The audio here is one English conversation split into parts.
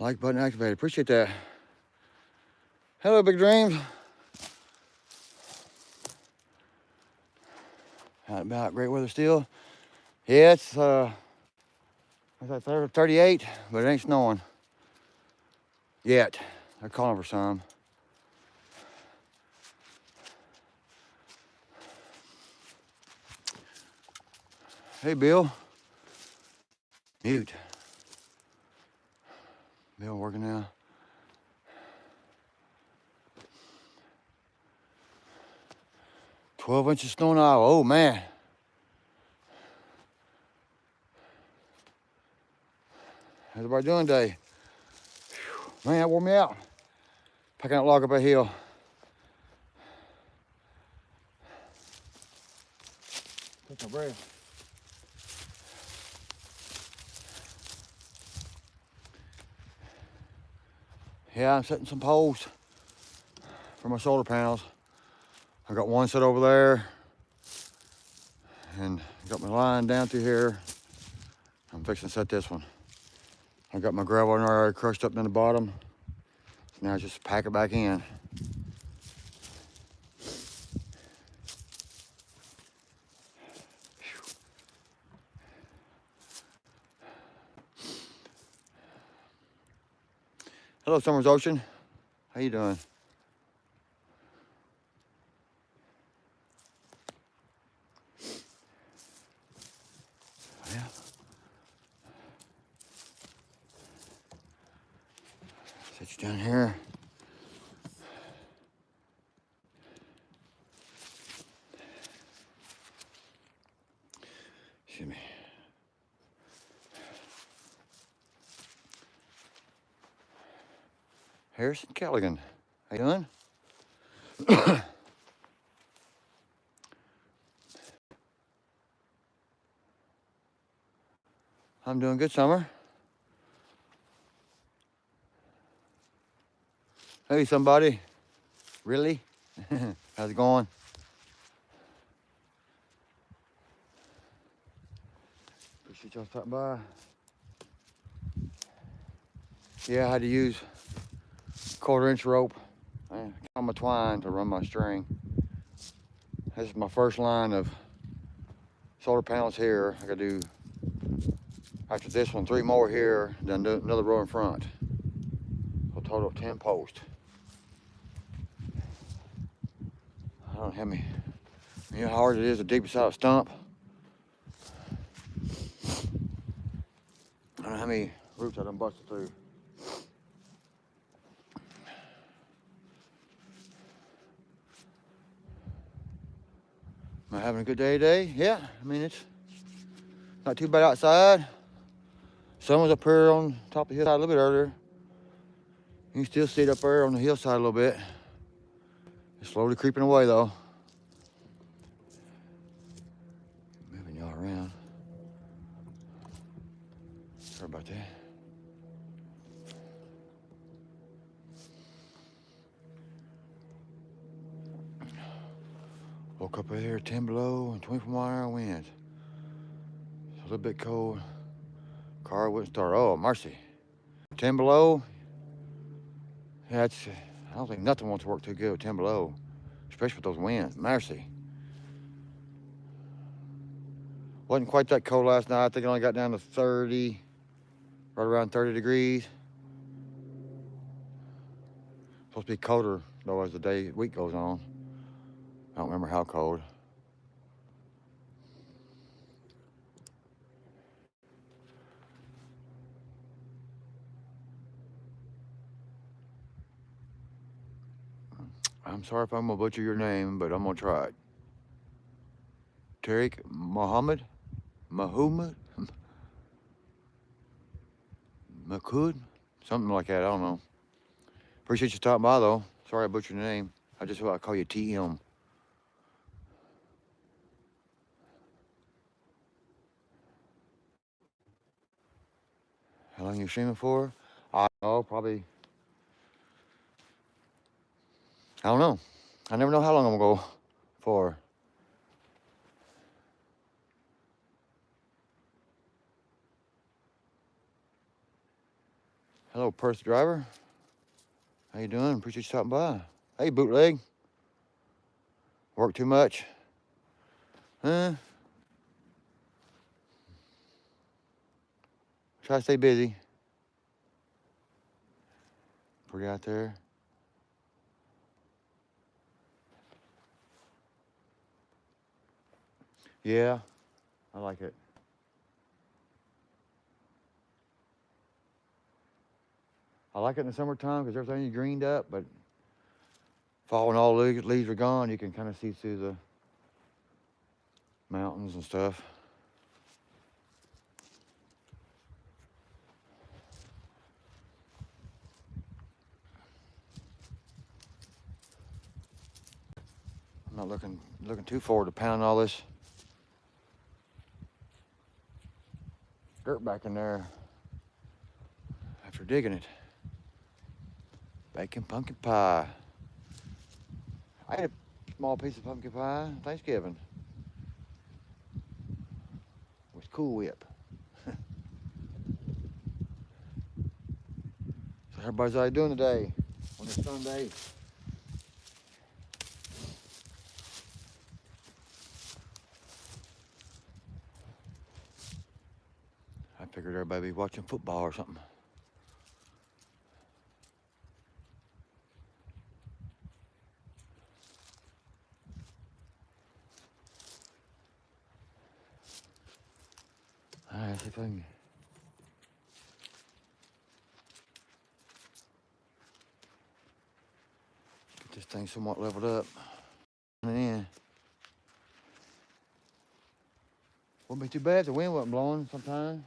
Like button activated. Appreciate that. Hello, Big Dreams. Out about great weather still. Yeah, it's like 38, but it ain't snowing yet. They're calling for some. Hey, Bill. Mute. Bill working now. "12 inches of snow in Iowa." Oh, man. How's everybody doing today? Whew. Man, that wore me out. Packing that log up a hill. Take my breath. Yeah, I'm setting some poles for my solar panels. I got one set over there, and got my line down through here. I'm fixing to set this one. I got my gravel already crushed up in the bottom. So now I just pack it back in. Hello, Summers Ocean. How you doing? Yeah. Set you down here. Excuse me. Harrison Callaghan. How you doing? I'm doing good, Summer. Hey, somebody. Really? How's it going? Appreciate y'all stopping by. Yeah, I had to use 1/4-inch rope on my twine to run my string. This is my first line of solar panels here. I gotta do, after this one, 3 more here, then do another row in front. A total of 10 posts. I don't have me. You know how hard it is to dig beside a stump? I don't know how many roots I done busted through. Am I having a good day today? Yeah, I mean, it's not too bad outside. Sun was up here on top of the hillside a little bit earlier. You can still see it up there on the hillside a little bit. It's slowly creeping away though. Moving y'all around. Sorry about that. Woke up here 10 below and 24-mile-an-hour winds. It's a little bit cold. Car wouldn't start. Oh, mercy. 10 below. Yeah, I don't think nothing wants to work too good with 10 below, especially with those winds. Mercy. Wasn't quite that cold last night. I think it only got down to 30, right around 30 degrees. Supposed to be colder though as the week goes on. I don't remember how cold. I'm sorry if I'm gonna butcher your name, but I'm gonna try it. Tariq Muhammad? Mahmoud? Makud? Something like that, I don't know. Appreciate you stopping by though. Sorry I butchered your name. I just want to call you TM. How long you streaming for? I don't know, probably. I don't know. I never know how long I'm gonna go for. Hello, Perth driver. How you doing? Appreciate you stopping by. Hey, bootleg. Work too much? Huh? Try to stay busy. Pretty out there. Yeah, I like it. I like it in the summertime because everything's greened up, but fall when all the leaves are gone, you can kind of see through the mountains and stuff. I'm not looking too forward to pounding all this dirt back in there after digging it. Bacon pumpkin pie. I had a small piece of pumpkin pie Thanksgiving with Cool Whip. So everybody's out doing today on this Sunday. I figured everybody be watching football or something. All right, see if I can get this thing somewhat leveled up. And then, wouldn't be too bad if the wind wasn't blowing sometimes.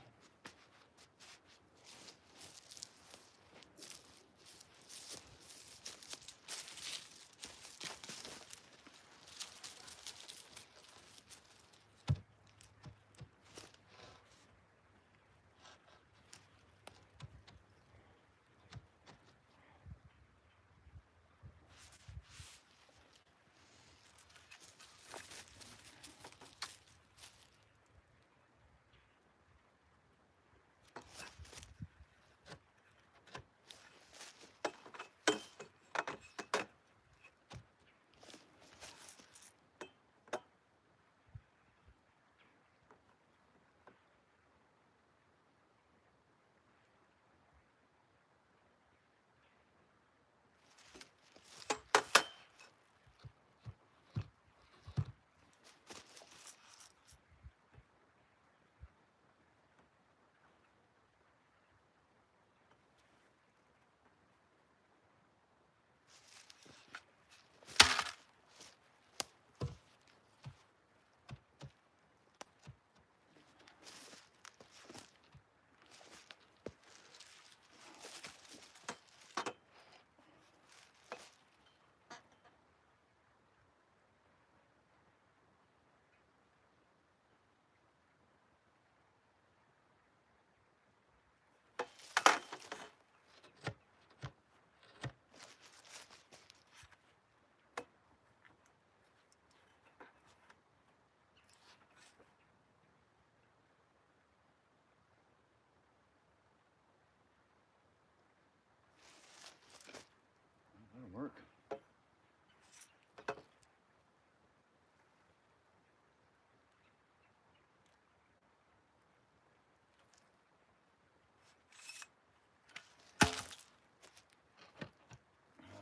That'll work. I'm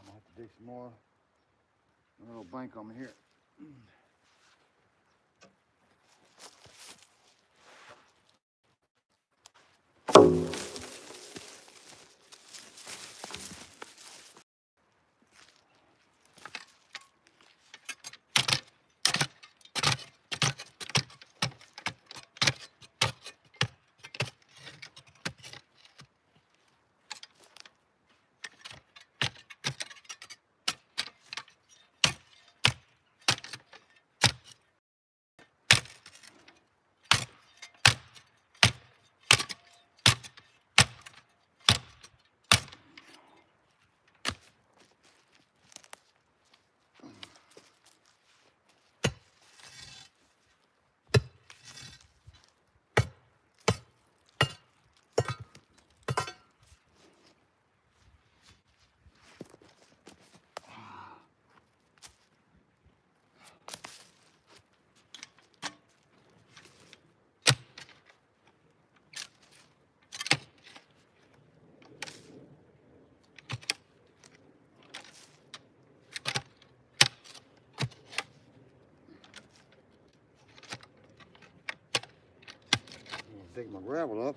gonna have to dig some more. A little bank on me here. Pick my gravel up.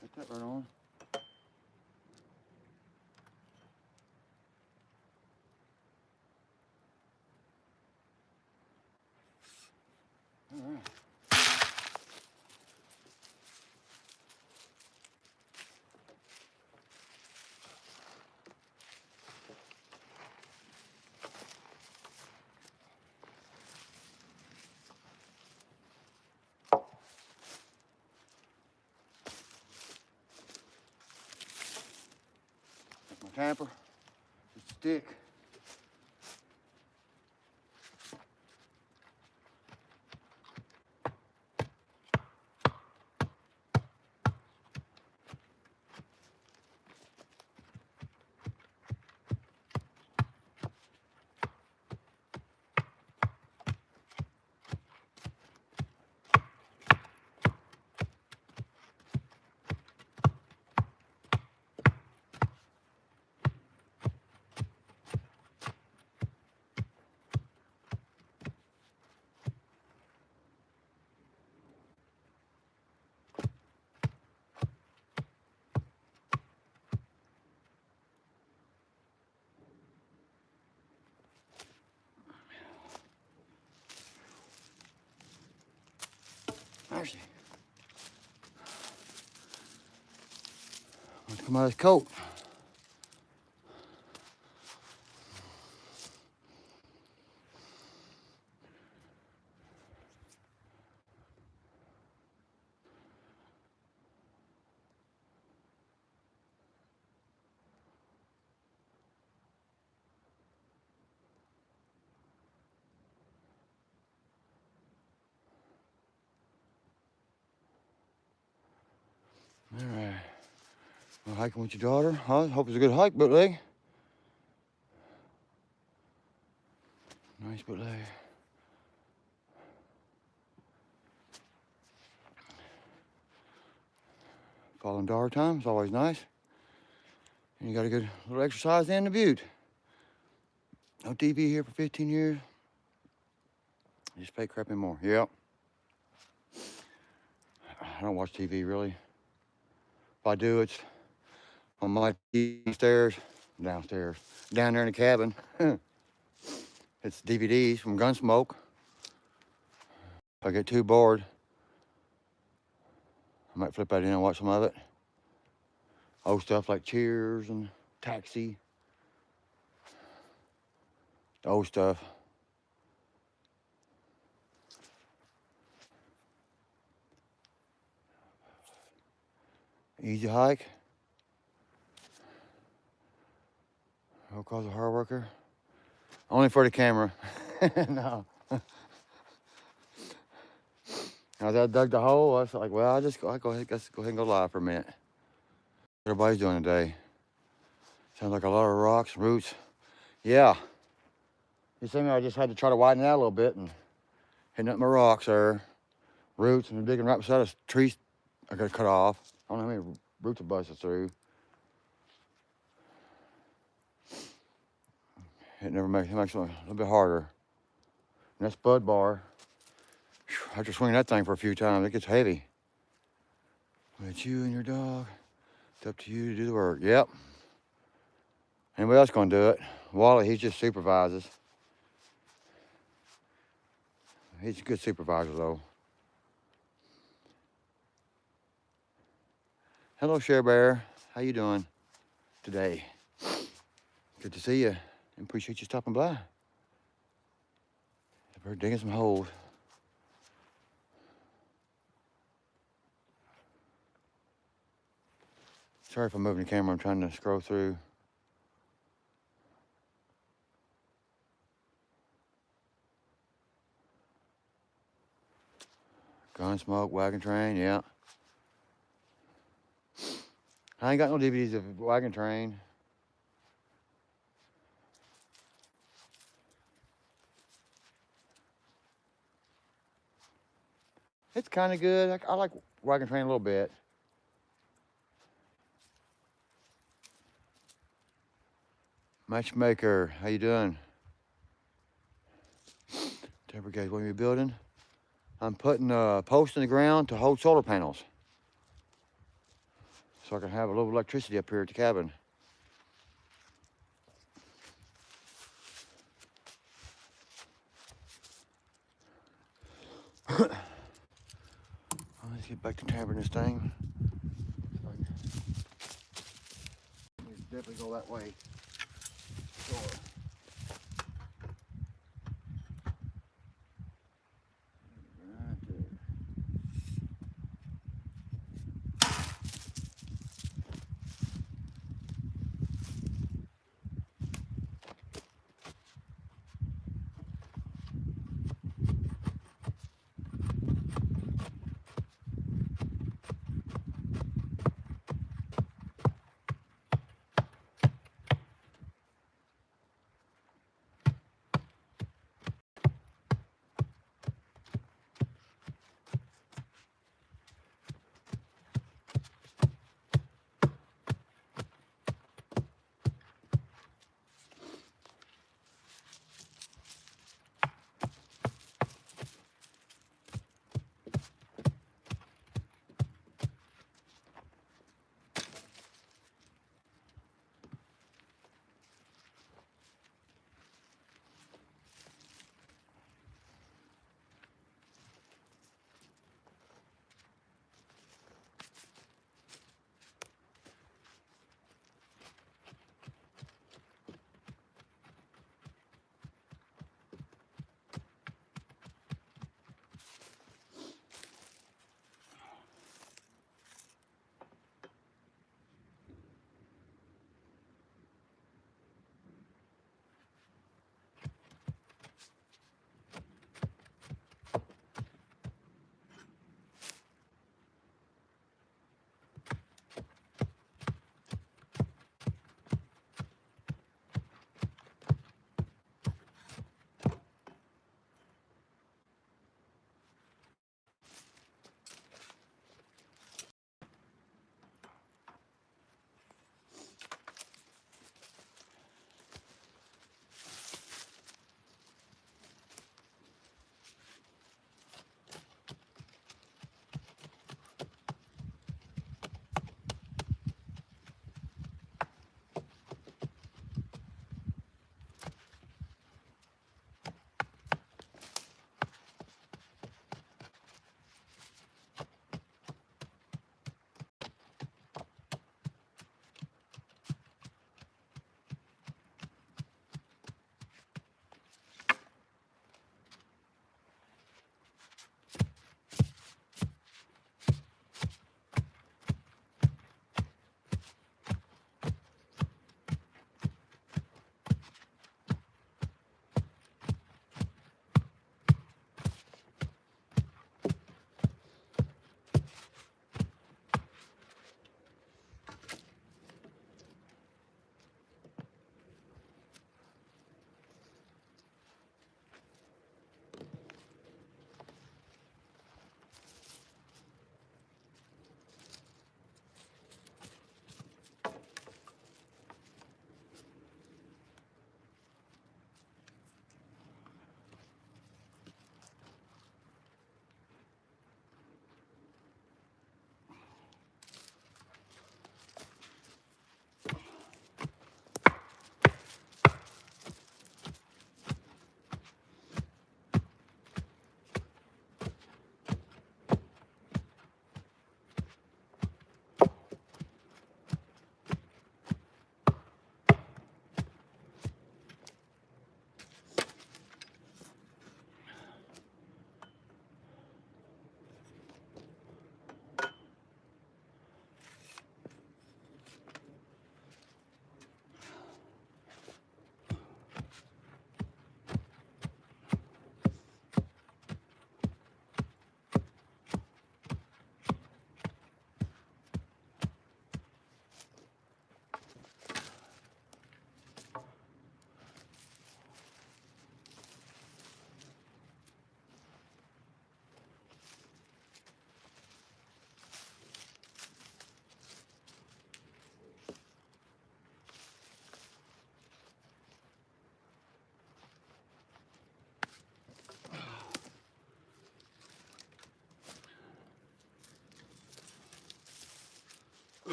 Put that right on. All right. That's my camper. Just a stick. Mercy. Let's come out of this coat. All right. Well, hiking with your daughter. Huh? Hope it's a good hike, bootleg. Nice bootleg. Following daughter time is always nice. And you got a good little exercise and the butte. No TV here for 15 years. Just fake crap anymore. Yep. I don't watch TV really. If I do, it's on my TV downstairs, down there in the cabin. It's DVDs from Gunsmoke. If I get too bored, I might flip that in and watch some of it. Old stuff like Cheers and Taxi. The old stuff. Easy hike. Rocall's a hard worker. Only for the camera. No. As I dug the hole, I was like, well, let's go ahead and go live for a minute. What everybody's doing today. Sounds like a lot of rocks, roots. Yeah. You see me, I just had to try to widen it out a little bit and hitting up my rocks there. Roots, and digging right beside a tree I gotta cut off. I don't know how many roots are busted through. It makes it a little bit harder. And that spud bar, after swinging that thing for a few times, it gets heavy. But it's you and your dog. It's up to you to do the work. Yep. Anybody else gonna do it? Wally, he just supervises. He's a good supervisor though. Hello, Share Bear. How you doing today? Good to see you. And appreciate you stopping by. We're digging some holes. Sorry if I'm moving the camera, I'm trying to scroll through. Gunsmoke, Wagon Train, yeah. I ain't got no DVDs of Wagon Train. It's kind of good. I like Wagon Train a little bit. Matchmaker, how you doing? Temper gauge, what are you building? I'm putting a post in the ground to hold solar panels, so I can have a little electricity up here at the cabin. Let's get back to tampering this thing. Let's definitely go that way. Sure. Right there.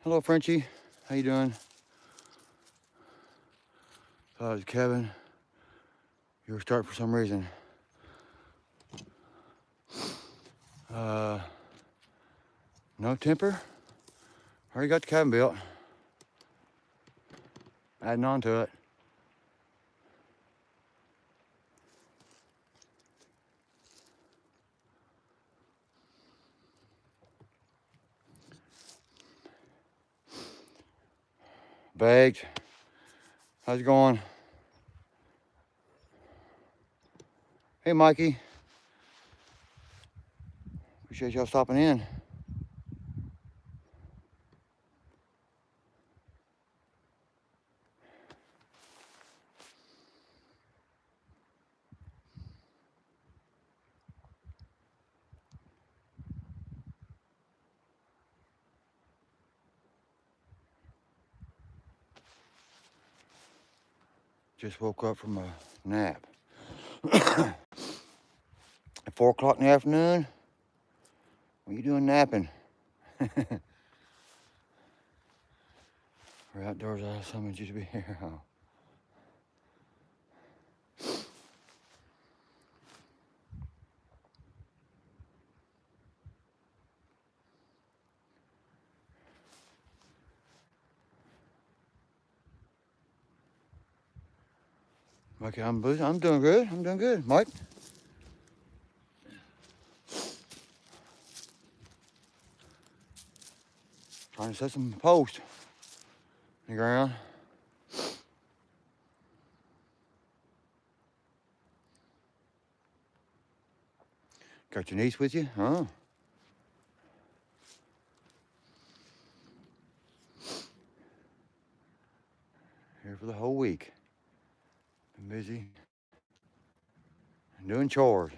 Hello, Frenchie. How you doing? Thought it was Kevin. You were starting for some reason. No temper. Already got the cabin built. Adding on to it. Baked. How's it going? Hey, Mikey. Appreciate y'all stopping in. Just woke up from a nap. At 4 o'clock in the afternoon? What are you doing napping? We're outdoors. I summoned you to be here. Oh. Okay, I'm doing good. I'm doing good. Mike? Trying to set some posts in the ground. Got your niece with you? Oh. Here for the whole week. Been busy. Doing chores.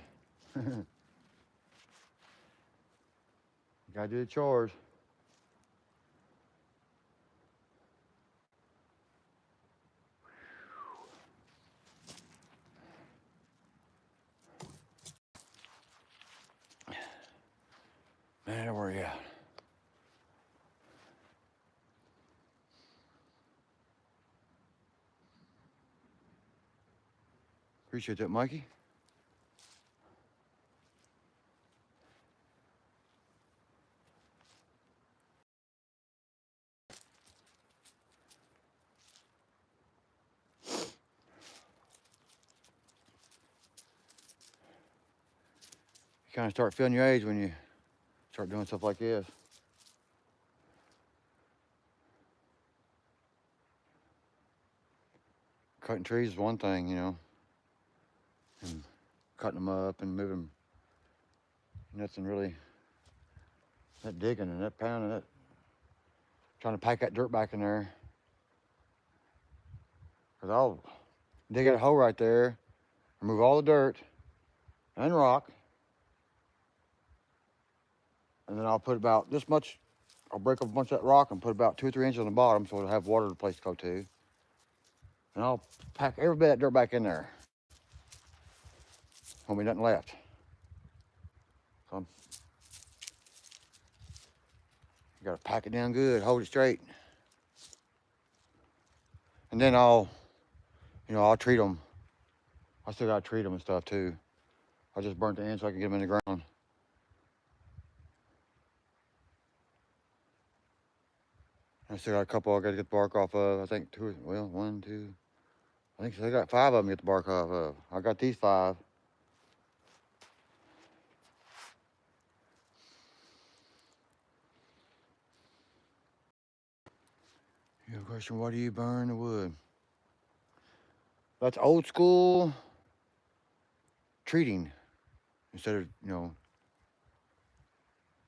Gotta do the chores. Man, where you at? Appreciate that, Mikey. You kind of start feeling your age when you start doing stuff like this. Cutting trees is one thing, you know, and cutting them up and moving them. Nothing really, that digging and that pounding, that trying to pack that dirt back in there. Because I'll dig out a hole right there, remove all the dirt and rock, and then I'll put about this much, I'll break up a bunch of that rock and put about 2 or 3 inches on the bottom so it'll have water to place to go to. And I'll pack every bit of that dirt back in there. Won't be nothing left. So you gotta pack it down good, hold it straight. And then I'll treat them. I still gotta treat them and stuff too. I just burnt the ends so I can get them in the ground. I still got a couple I gotta get the bark off of. I think one, two. I think I got 5 of them to get the bark off of. I got these 5. You question, why do you burn the wood? That's old school treating. Instead of,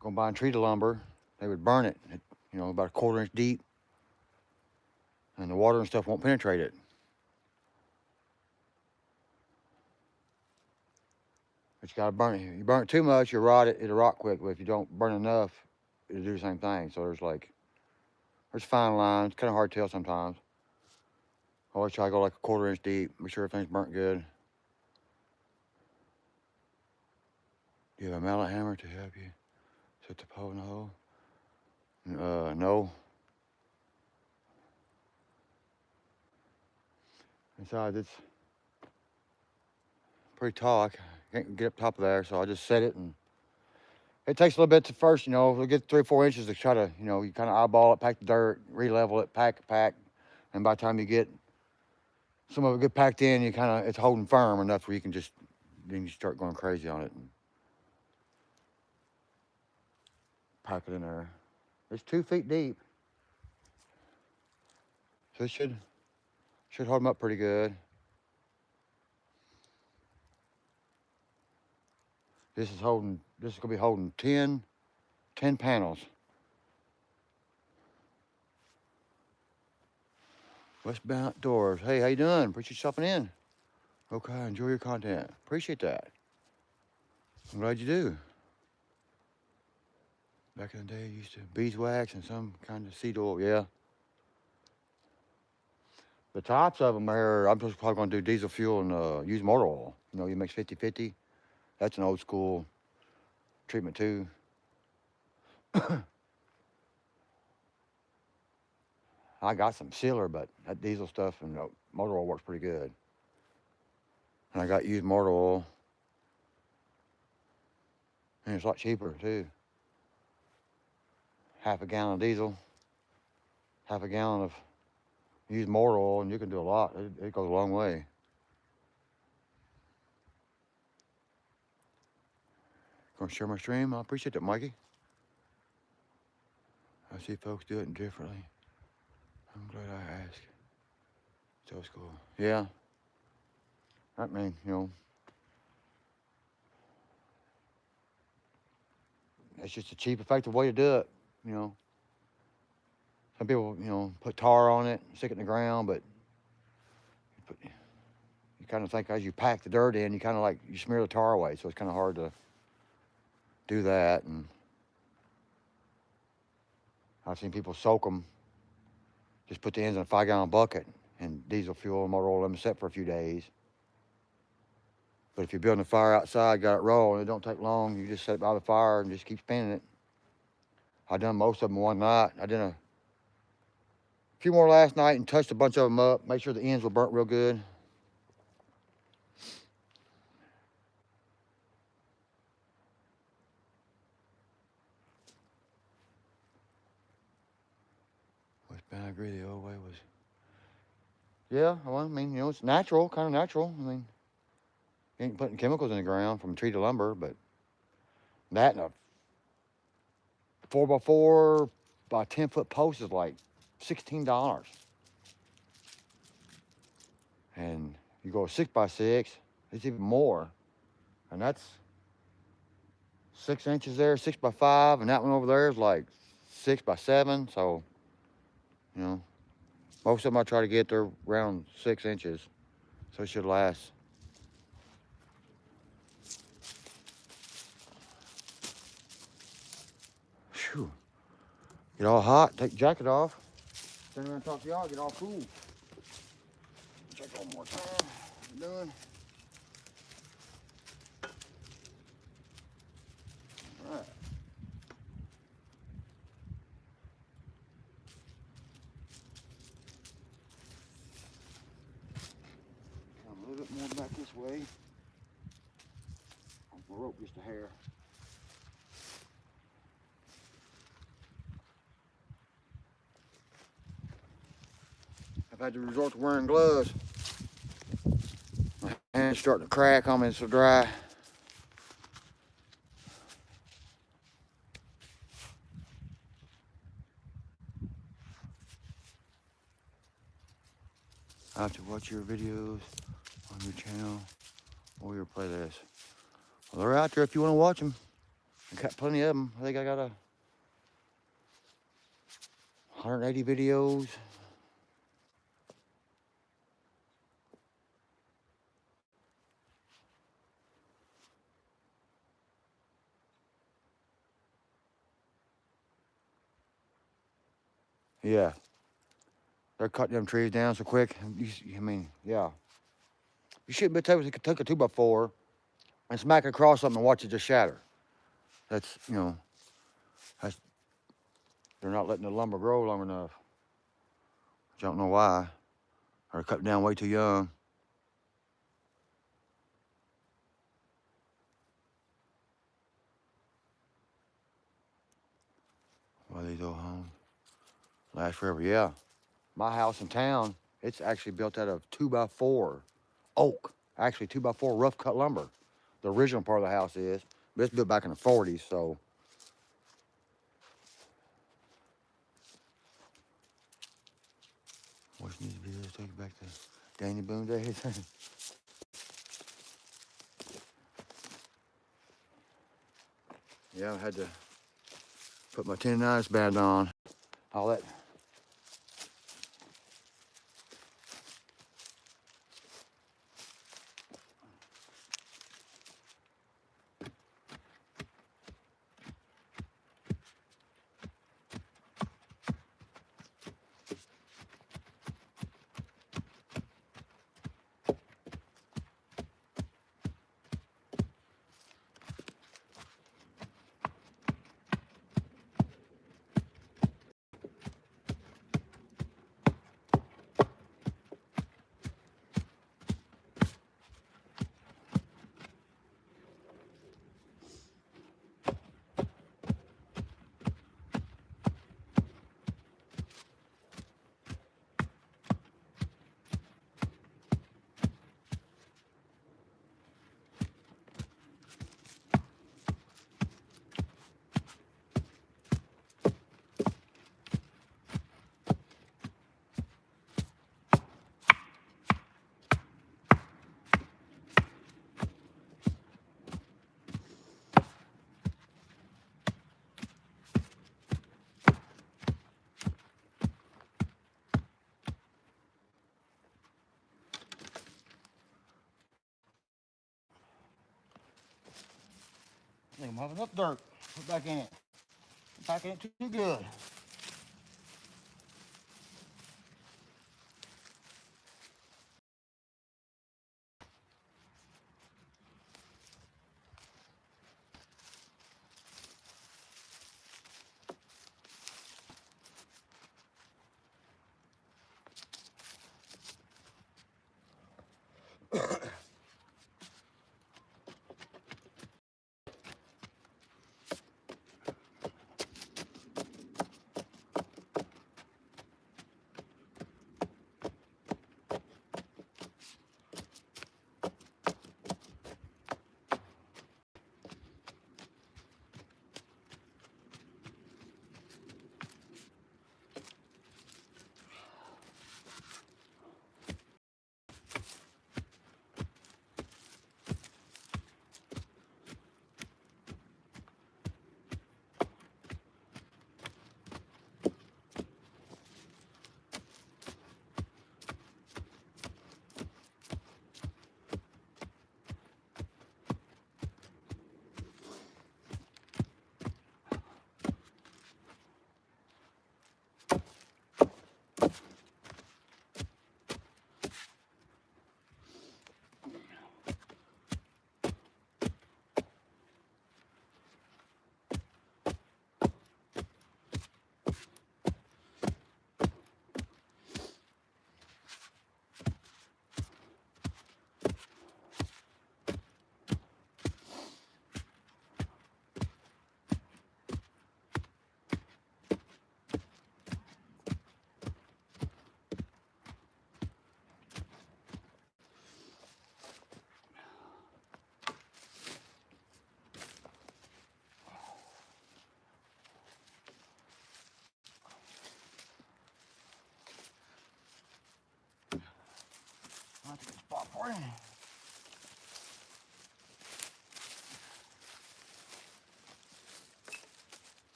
going by and treated lumber, they would burn it, about a 1/4 inch deep, and the water and stuff won't penetrate it. But you gotta burn it. You burn it too much, you rot it, it'll rot quick. But if you don't burn enough, it'll do the same thing. So there's fine lines, kind of hard to tell sometimes. Always try to go like a 1/4 inch deep, make sure everything's burnt good. Do you have a mallet hammer to help you set the pole in the hole? No. Besides, it's pretty tall. I can't get up top of there, so I just set it, and it takes a little bit to first, to get 3 or 4 inches to try to, you kind of eyeball it, pack the dirt, re-level it, pack, and by the time you get some of it good packed in, it's holding firm enough where you can then you start going crazy on it and pack it in there. It's 2 feet deep, so it should hold them up pretty good. This is gonna be holding 10 panels. Westbound Outdoors. Hey, how you doing? Appreciate you stopping in. Okay, enjoy your content. Appreciate that. I'm glad you do. Back in the day, you used to beeswax and some kind of seed oil, yeah. The tops of them are, I'm just probably gonna do diesel fuel and use motor oil. You mix 50-50. That's an old school treatment too. I got some sealer, but that diesel stuff and motor oil works pretty good. And I got used motor oil. And it's a lot cheaper too. Half a gallon of diesel, half a gallon of used motor oil, and you can do a lot. It goes a long way. Gonna share my stream? I appreciate that, Mikey. I see folks do it differently. I'm glad I asked. It's old school. Yeah. I mean, it's just a cheap, effective way to do it, Some people, put tar on it, stick it in the ground, but you kind of think as you pack the dirt in, you smear the tar away, so it's kind of hard to do that. And I've seen people soak them, just put the ends in a 5-gallon bucket and diesel fuel and motor oil them set for a few days. But if you're building a fire outside, got it rolling, it don't take long. You just set it by the fire and just keep spinning it. I done most of them one night. I did a few more last night and touched a bunch of them up, make sure the ends were burnt real good. I agree, the old way was. Yeah, well, I mean, it's natural, kind of natural. I mean, you ain't putting chemicals in the ground from treated lumber, but that and a 4x4 by 10-foot post is like $16. And you go 6x6, it's even more. And that's 6 inches there, 6x5, and that one over there is like 6x7. So, most of them I try to get there around 6 inches, so it should last. Phew. Get all hot, take the jacket off. Stand around and talk to y'all, get all cool. Check one more time. What I'm doing. All right. Come a little bit more back this way. My rope just a hair. I've had to resort to wearing gloves. My hand's starting to crack on me, it's so dry. I have to watch your videos on your channel or your playlist. Well, they're out there if you want to watch them. I got plenty of them. I think I got 180 videos. Yeah, they're cutting them trees down so quick. I mean, yeah. You shouldn't be able to take a 2x4 and smack across something and watch it just shatter. That's, that's, they're not letting the lumber grow long enough. I don't know why. Or cut down way too young. Why these old homes last forever? Yeah. My house in town, it's actually built out of 2x4 oak. Actually, 2x4 rough cut lumber. The original part of the house is, but it's built back in the 40s, so. Watching these videos take you back to Danny Boone days. Yeah, I had to put my 10-9 band on. All that. I'm having enough dirt. Put back in it. Put back in it too good.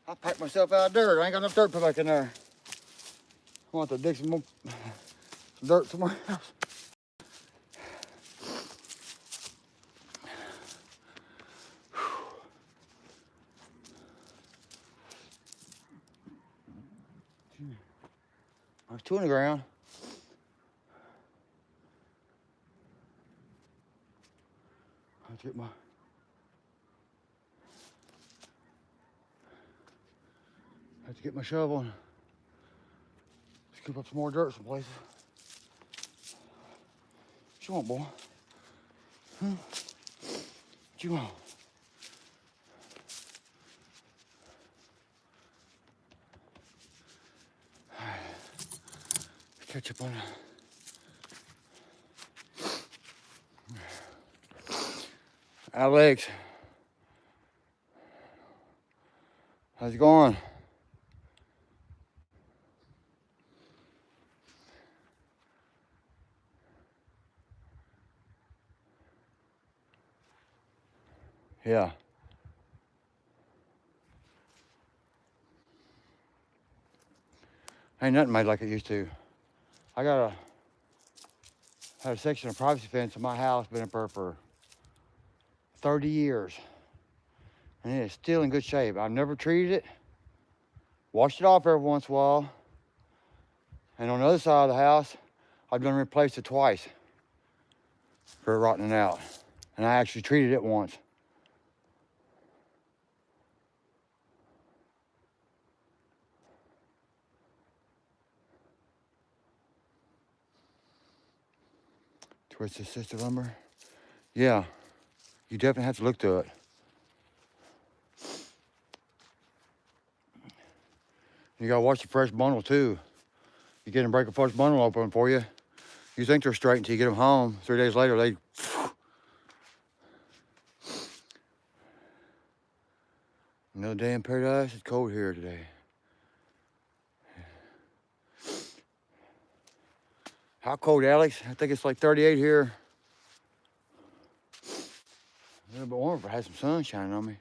I packed myself out of dirt. I ain't got enough dirt to put back in there. I want to dig some more dirt somewhere else. There's two in the ground. I have to get my shovel and scoop up some more dirt some places. What you want, boy? Huh? What you want? All right. Catch up on Alex. How's it going? Yeah. Ain't nothing made like it used to. I had a section of privacy fence in my house, been up there for 30 years. And it is still in good shape. I've never treated it. Washed it off every once in a while. And on the other side of the house, I've done replaced it twice for it rotting out. And I actually treated it once. Twisted sister lumber. Yeah, you definitely have to look to it. You gotta watch the fresh bundle too. You get them break a fresh bundle open for you. You think they're straight until you get them home. 3 days later, they. Another day in paradise. It's cold here today. How cold, Alex? I think it's like 38 here. A little bit warmer if I had some sun shining on me.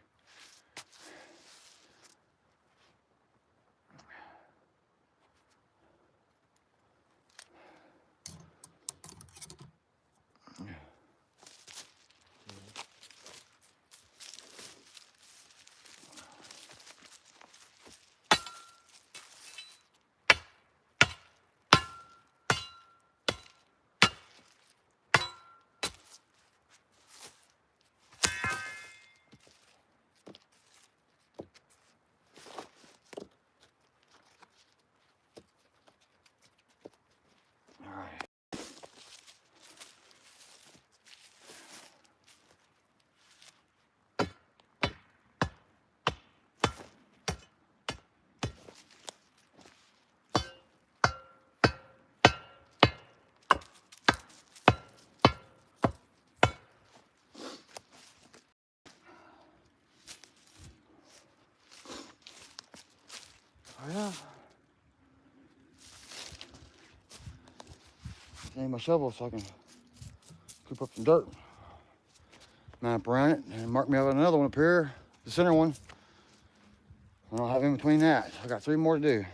Yeah. I need my shovel so I can scoop up some dirt, map around it, and mark me out another one up here, the center one. And I'll have in between that. I got 3 more to do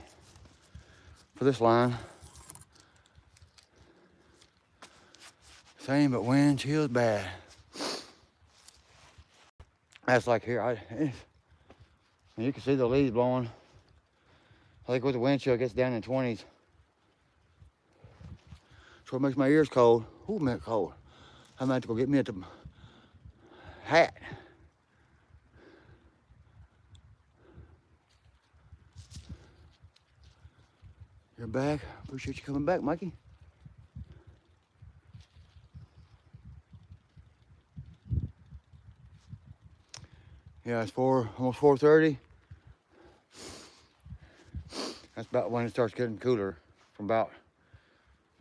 for this line. Same, but wind chill's bad. That's like here. You can see the leaves blowing. I think with the wind chill, it gets down in the 20s. So it makes my ears cold. Ooh, man, cold. I might have to go get me a hat. You're back. Appreciate you coming back, Mikey. Yeah, it's almost 4:30. That's about when it starts getting cooler. From about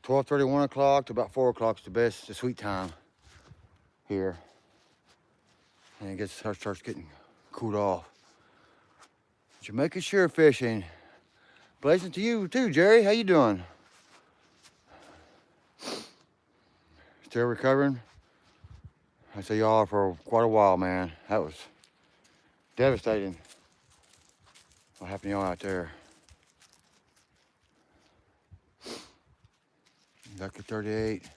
12:30, 1 o'clock to about 4 o'clock is the sweet time here. And it starts getting cooled off. Jamaica Shore fishing. Blessings to you too, Jerry. How you doing? Still recovering? I say y'all for quite a while, man. That was devastating what happened to y'all out there. Back to 38.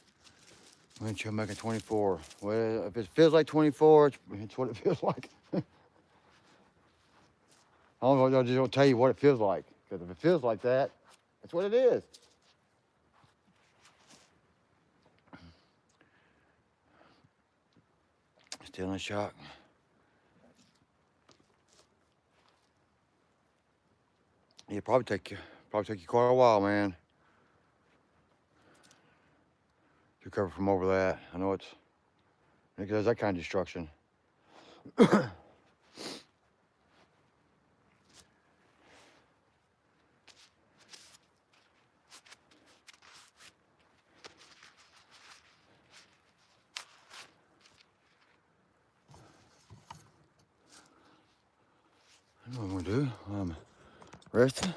Wind chill making 24. Well, if it feels like 24, it's what it feels like. I don't know, I just don't tell you what it feels like. Because if it feels like that, that's what it is. Still in shock. It'll probably take you quite a while, man, to recover from over that. I know it does that kind of destruction. I know what I'm gonna do. I'm resting.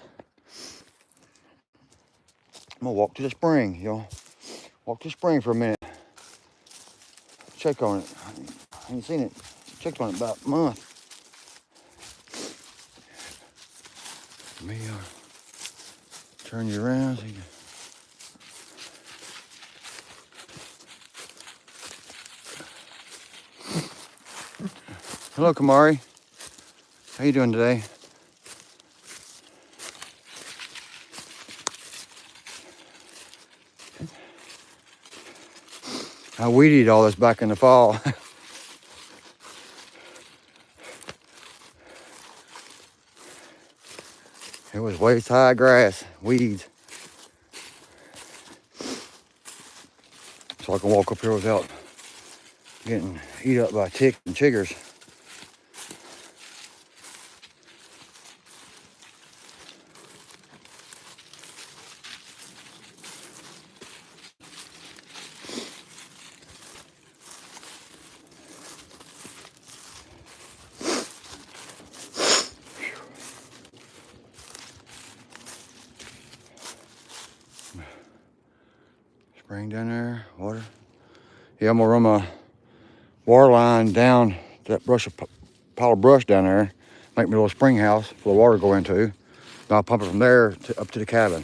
I'm gonna walk to the spring, y'all. Walk to the spring for a minute. Check on it. I ain't seen it. Checked on it about a month. Let me turn you around so you can... Hello, Kamari. How you doing today? I weeded all this back in the fall. It was waist high grass, weeds. So I can walk up here without getting eat up by ticks and chiggers. Spring down there, water. Yeah, I'm gonna run my water line down that pile of brush down there, make me a little spring house for the water to go into. And I'll pump it from there up to the cabin.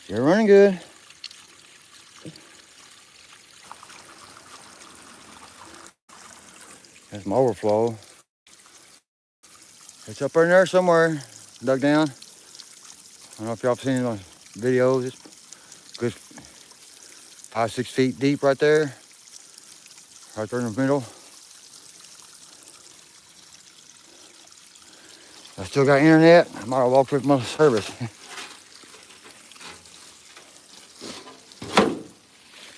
You're running good. some overflow. It's up in there somewhere, dug down. I don't know if y'all seen the videos. It's good 5-6 feet deep right there in the middle. I still got internet. I might have walked with my service.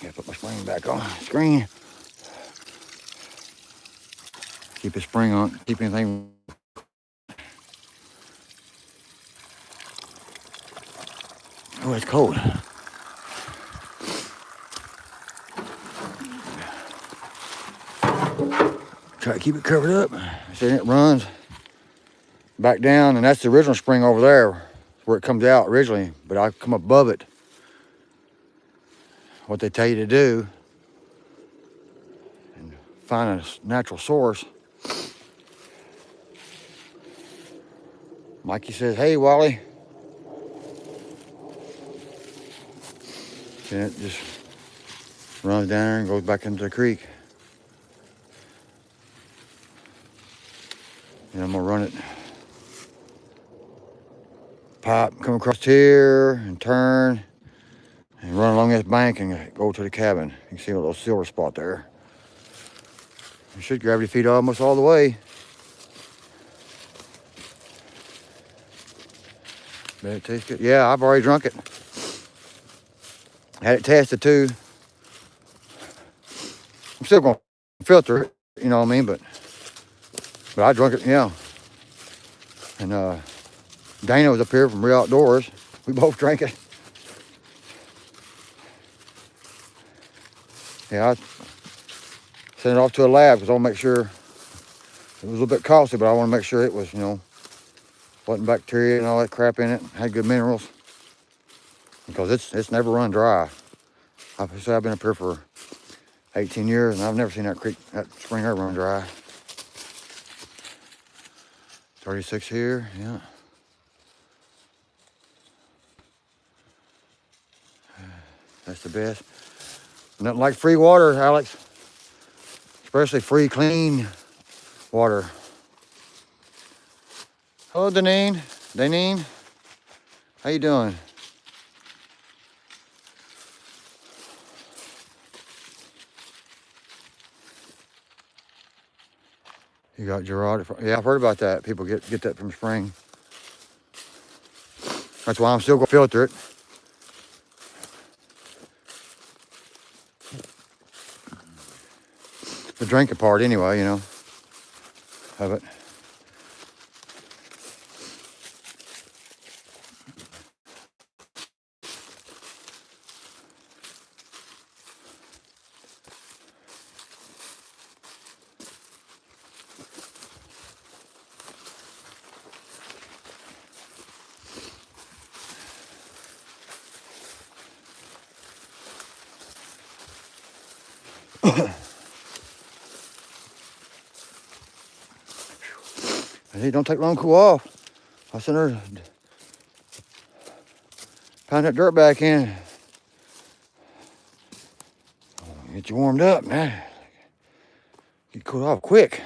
Gotta put my spring back on the screen. Keep the spring on, keep anything. Oh, it's cold. Try to keep it covered up. See, it runs back down, and that's the original spring over there where it comes out originally, but I come above it. What they tell you to do and find a natural source. Mikey says, hey, Wally. And it just runs down there and goes back into the creek. And I'm gonna run it pipe, come across here and turn and run along this bank and go to the cabin. You can see a little silver spot there. You should gravity feed almost all the way. Bet it tastes good. Yeah, I've already drunk it. Had it tested too. I'm still gonna filter it, you know what I mean? But I drunk it, yeah. And Dana was up here from Real Outdoors. We both drank it. Yeah, I sent it off to a lab because I want to make sure it was a little bit costly, but I want to make sure it was, wasn't bacteria and all that crap in it. Had good minerals because it's never run dry. I've been up here for 18 years and I've never seen that spring ever run dry. 36 here, yeah. That's the best. Nothing like free water, Alex. Especially free, clean water. Hello, Danine. How you doing? You got Gerard. Yeah, I've heard about that. People get that from spring. That's why I'm still gonna filter it. The drinking part anyway, of it. It don't take long to cool off. I sent her pound that dirt back in. Get you warmed up, man. Get cooled off quick.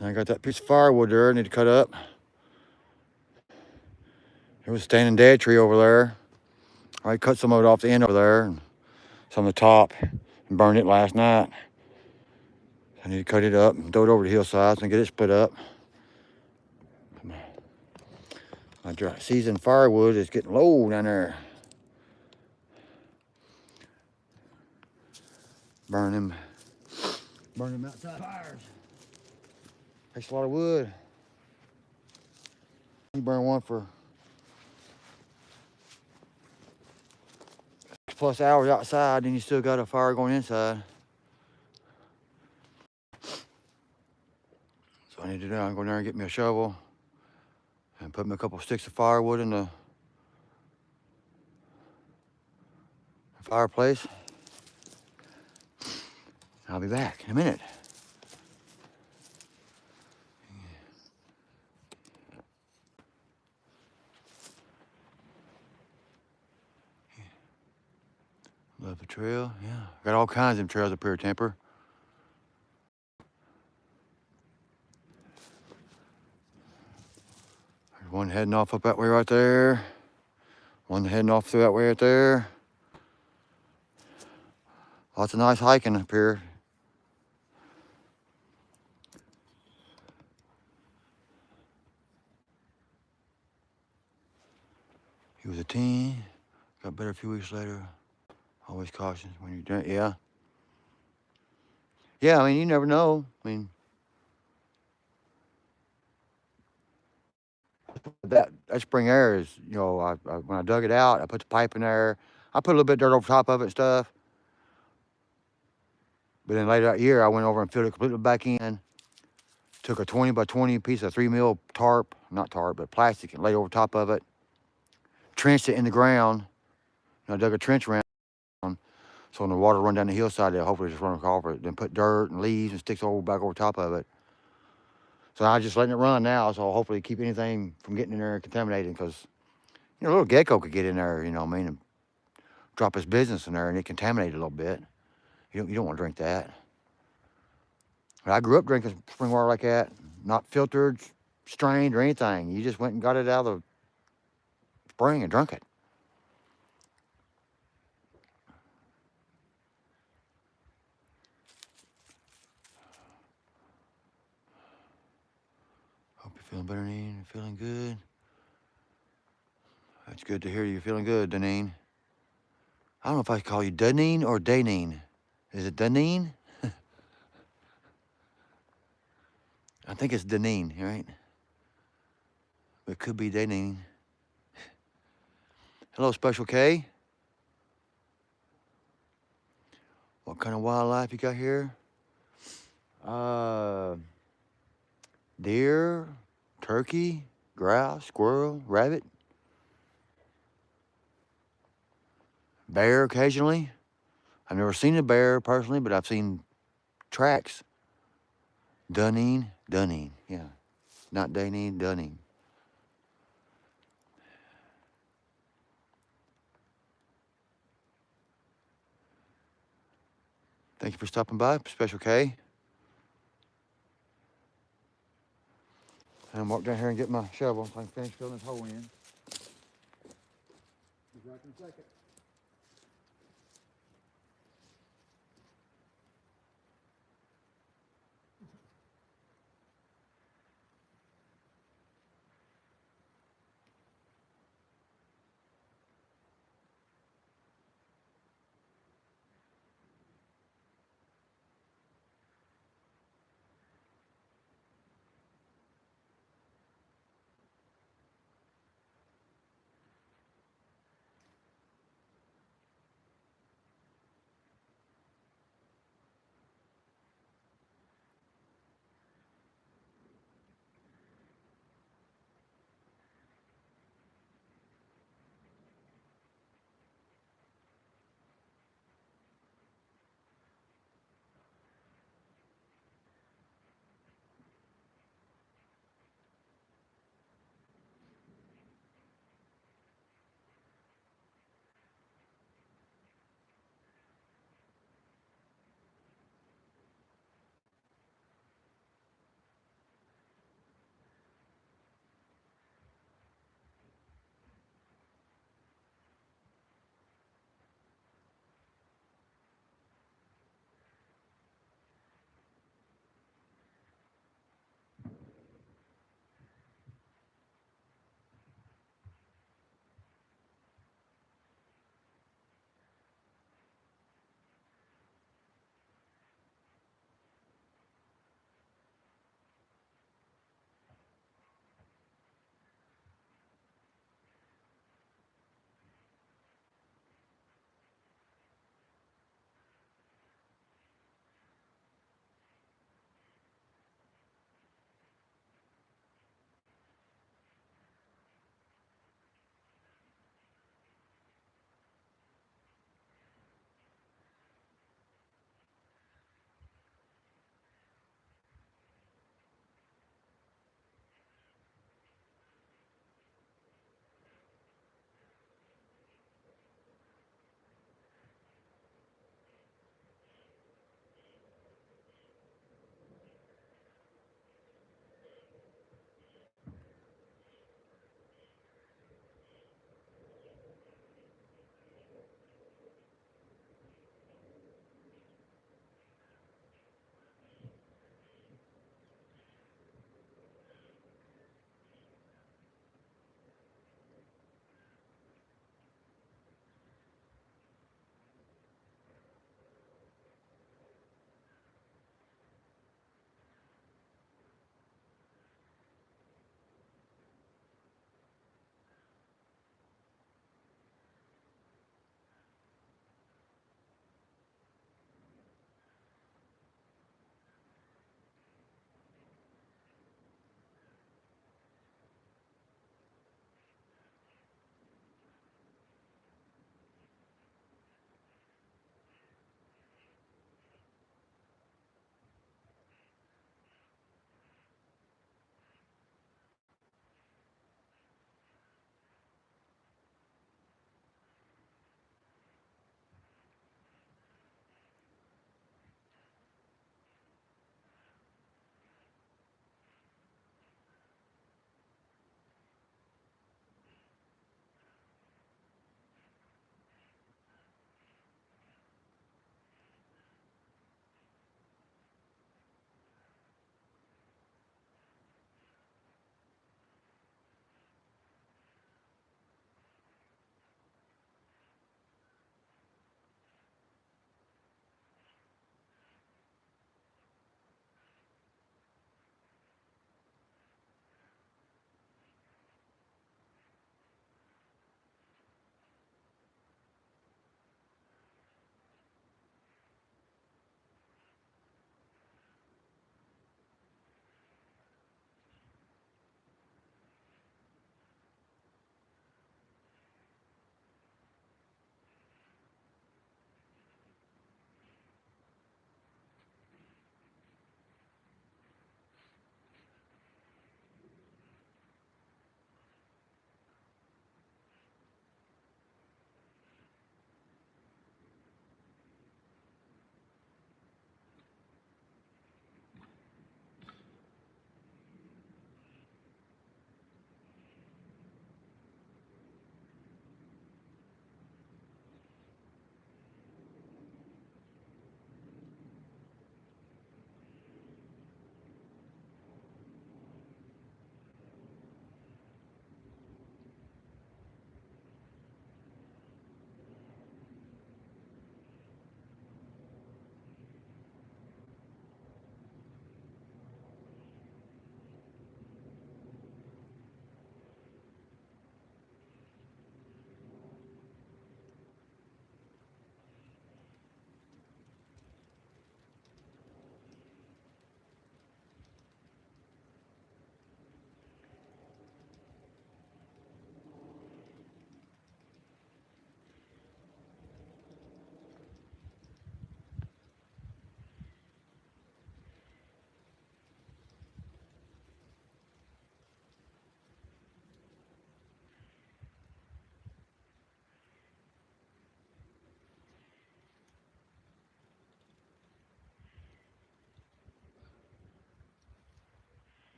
And I got that piece of firewood there I need to cut up. There was a standing dead tree over there. I cut some of it off the end over there and some of the top and burned it last night. I need to cut it up and throw it over the hillsides and get it split up. My dry seasoned firewood is getting low down there. Burn them outside fires. Takes a lot of wood. You burn one for 6+ hours outside, then you still got a fire going inside. So I need to do, I'm going there and get me a shovel and put me a couple sticks of firewood in the fireplace. I'll be back in a minute. Love the trail, yeah. Got all kinds of them trails up here, Temper. There's one heading off up that way right there. One heading off through that way right there. Lots of nice hiking up here. He was a teen. Got better a few weeks later. Always cautious when you're doing, yeah. Yeah, I mean, you never know. I mean, that spring air is, you know, when I dug it out, I put the pipe in there. I put a little bit of dirt over top of it and stuff. But then later that year, I went over and filled it completely back in. Took a 20 by 20 piece of 3 mil tarp, not tarp, but plastic, and laid over top of it. Trenched it in the ground. And I dug a trench around. So when the water run down the hillside, they'll hopefully just run across it. Then put dirt and leaves and sticks all back over top of it. So I'm just letting it run now, so I'll hopefully keep anything from getting in there and contaminating, because, you know, a little gecko could get in there, you know what I mean, and drop his business in there and it contaminate a little bit. You don't want to drink that. But I grew up drinking spring water like that, not filtered, strained, or anything. You just went and got it out of the spring and drunk it. Hope you're feeling better, Deneen. You're feeling good. That's good to hear you're feeling good, Deneen. I don't know if I call you Deneen or Daneen. Is it Deneen? I think it's Deneen, right? It could be Deneen. Hello, Special K. What kind of wildlife you got here? Deer, turkey, grouse, squirrel, rabbit, bear occasionally. I've never seen a bear personally, but I've seen tracks. Dunning, yeah. Not Daneen, Dunning. Thank you for stopping by, Special K. And walk down here and get my shovel so I can finish filling this hole in. Be back in a second.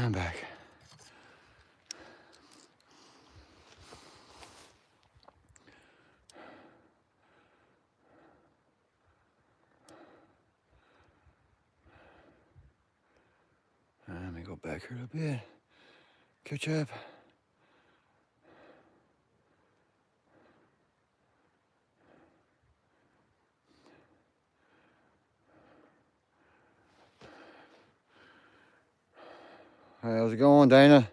I'm back. Let me go back here a little bit. Catch up. How's it going, Dana?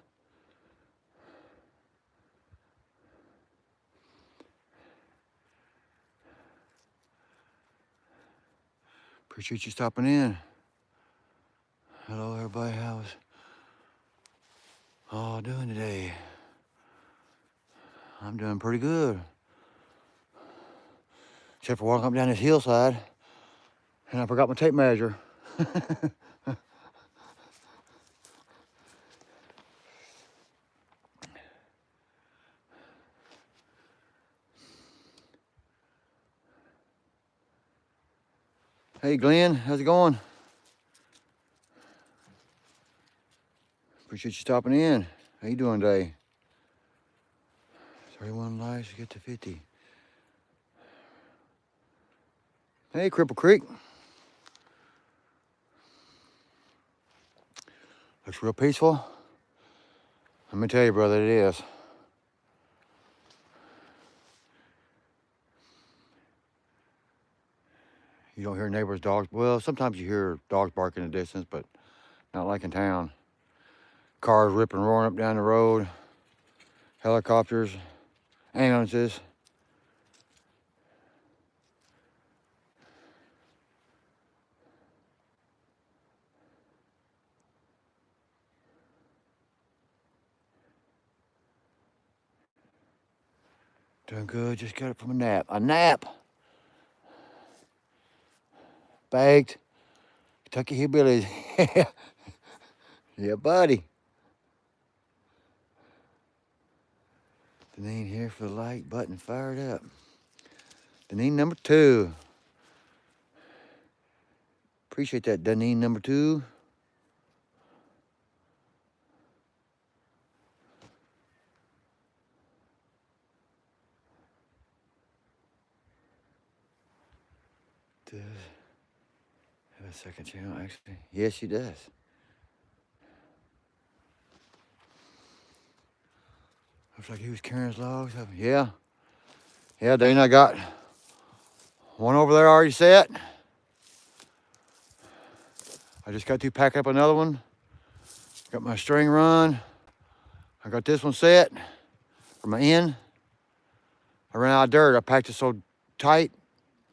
Appreciate you stopping in. Hello, everybody. How's all doing today? I'm doing pretty good. Except for walking up down this hillside, and I forgot my tape measure. Hey, Glenn, how's it going? Appreciate you stopping in. How you doing today? 31 likes to get to 50. Hey, Cripple Creek. Looks real peaceful. Let me tell you, brother, it is. You don't hear neighbors' dogs. Well, sometimes you hear dogs barking in the distance, but not like in town. Cars ripping, roaring up down the road. Helicopters, ambulances. Doing good, just got up from a nap. A nap! Baked. Kentucky Hillbillies. Yeah, buddy. Deneen here for the like button fired up. Deneen number 2. Appreciate that, Deneen number 2. Does have a second channel, actually? Yes, she does. Looks like he was carrying his logs up. Yeah. Yeah, Dana, I got one over there already set. I just got to pack up another one. Got my string run. I got this one set for my end. I ran out of dirt. I packed it so tight,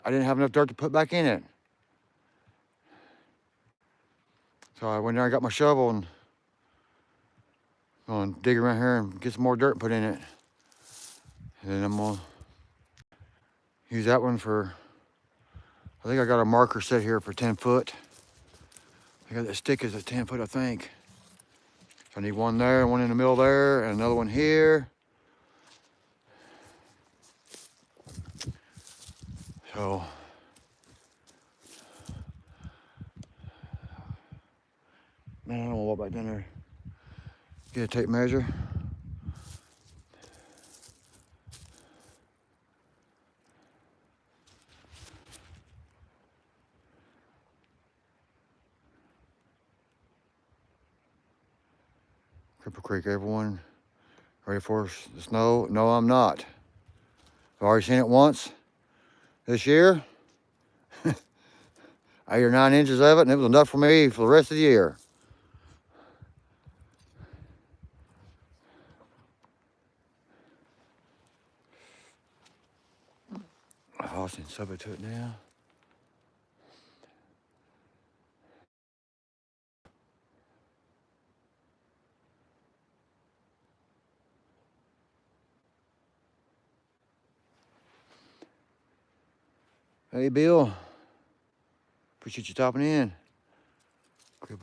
I didn't have enough dirt to put back in it. So I went there and got my shovel and going to dig around here and get some more dirt and put in it. And then I'm gonna use that one for, I think I got a marker set here for 10 foot. I got that stick is at 10 foot, I think. So I need one there, one in the middle there, and another one here. So, man, I don't want to walk back down there. Get a tape measure. Cripple Creek, everyone. Ready for the snow? No, I'm not. I've already seen it once this year. 8 or 9 inches of it, and it was enough for me for the rest of the year. Austin, subject to it now. Hey, Bill. Appreciate you stopping in.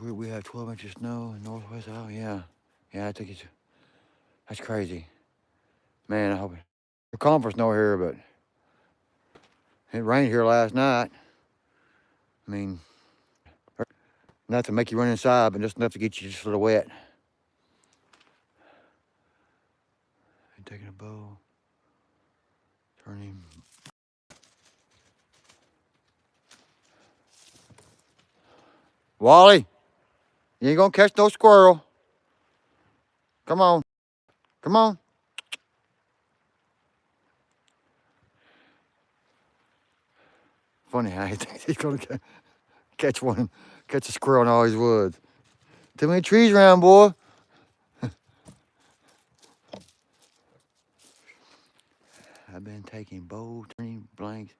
We have 12 inches of snow in northwest. Oh, yeah. Yeah, I think it's, that's crazy. Man, I hope it. We're calling for snow here, but it rained here last night. I mean, not to make you run inside, but just enough to get you just a little wet. been taking a bow, turning. Wally, you ain't gonna catch no squirrel. Come on, come on. Funny how he thinks he's gonna catch one, catch a squirrel in all these woods. Too many trees around, boy. I've been taking bow, turning blanks,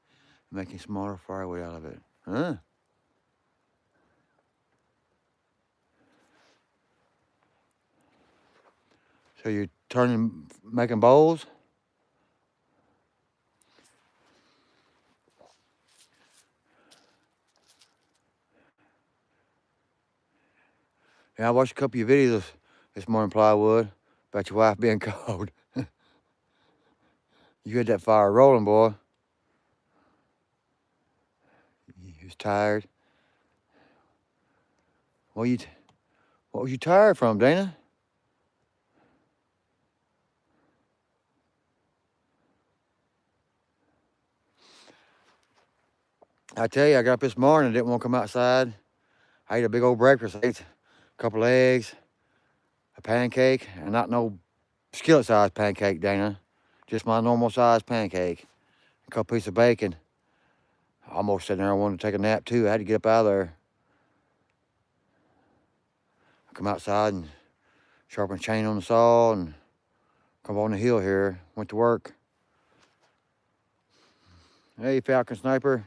and making smaller firewood out of it. Huh? So you're turning, making bowls? Yeah, I watched a couple of your videos this morning, Plywood, about your wife being cold. You had that fire rolling, boy. You was tired. What was you tired from, Dana? I tell you, I got up this morning and didn't want to come outside. I ate a big old breakfast. I ate a couple of eggs, a pancake, and not no skillet-sized pancake, Dana. Just my normal-sized pancake. A couple pieces of bacon. I almost sitting there, I wanted to take a nap too. I had to get up out of there. I come outside and sharpen a chain on the saw and come on the hill here. Went to work. Hey, Falcon Sniper.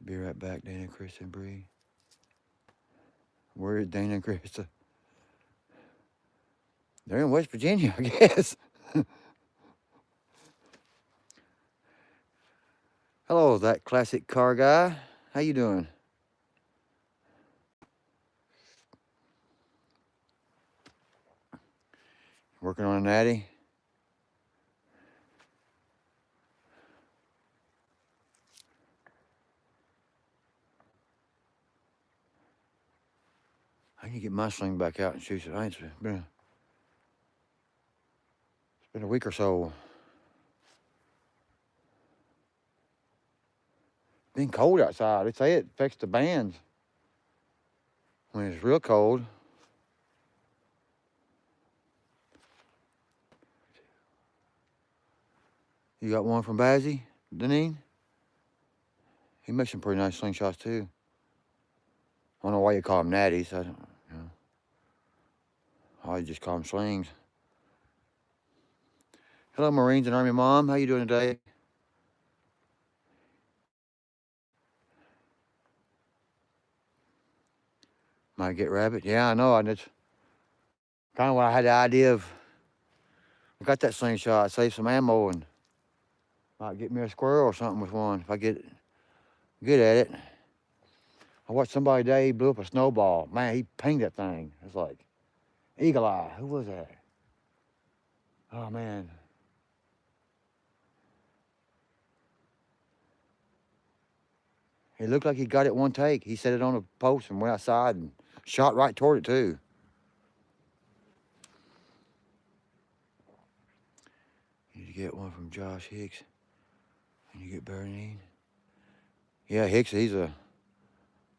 Be right back, Dana, Chris, and Bree. Where is Dana and Krista? They're in West Virginia, I guess. Hello, that classic car guy. How you doing? Working on a natty? I need to get my sling back out and shoot it. It's been a week or so. Been cold outside. They say it affects the bands when it's real cold. You got one from Bazzy, Deneen? He makes some pretty nice slingshots too. I don't know why you call them natties. I don't, you know. I just call them slings. Hello, Marines and Army Mom. How you doing today? Might get rabbit. Yeah, I know. And it's kind of what I had the idea of. I got that slingshot, save some ammo, and might get me a squirrel or something with one if I get good at it. I watched somebody today, he blew up a snowball. Man, he pinged that thing. It's like eagle eye. Who was that? Oh man. It looked like he got it one take. He set it on a post and went outside and shot right toward it too. You need to get one from Josh Hicks. And you get Bernine. Yeah, Hicks, I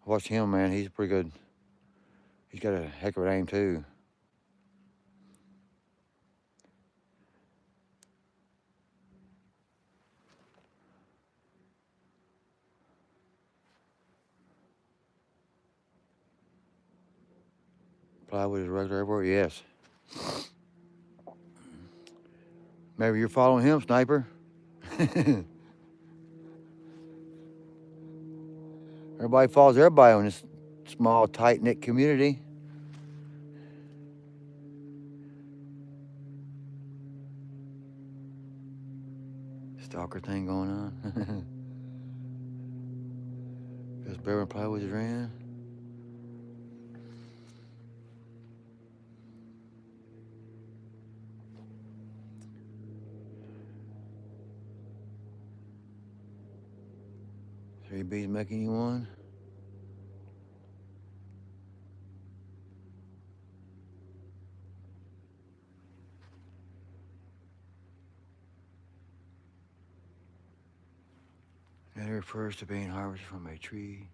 watched him, man. He's pretty good. He's got a heck of an aim too. Plywood is regular everywhere? Yes. Maybe you're following him, Sniper. Everybody follows everybody in this small, tight-knit community. Stalker thing going on. Because Bear and Plywood is ran. 3 bees making you one. That refers to being harvested from a tree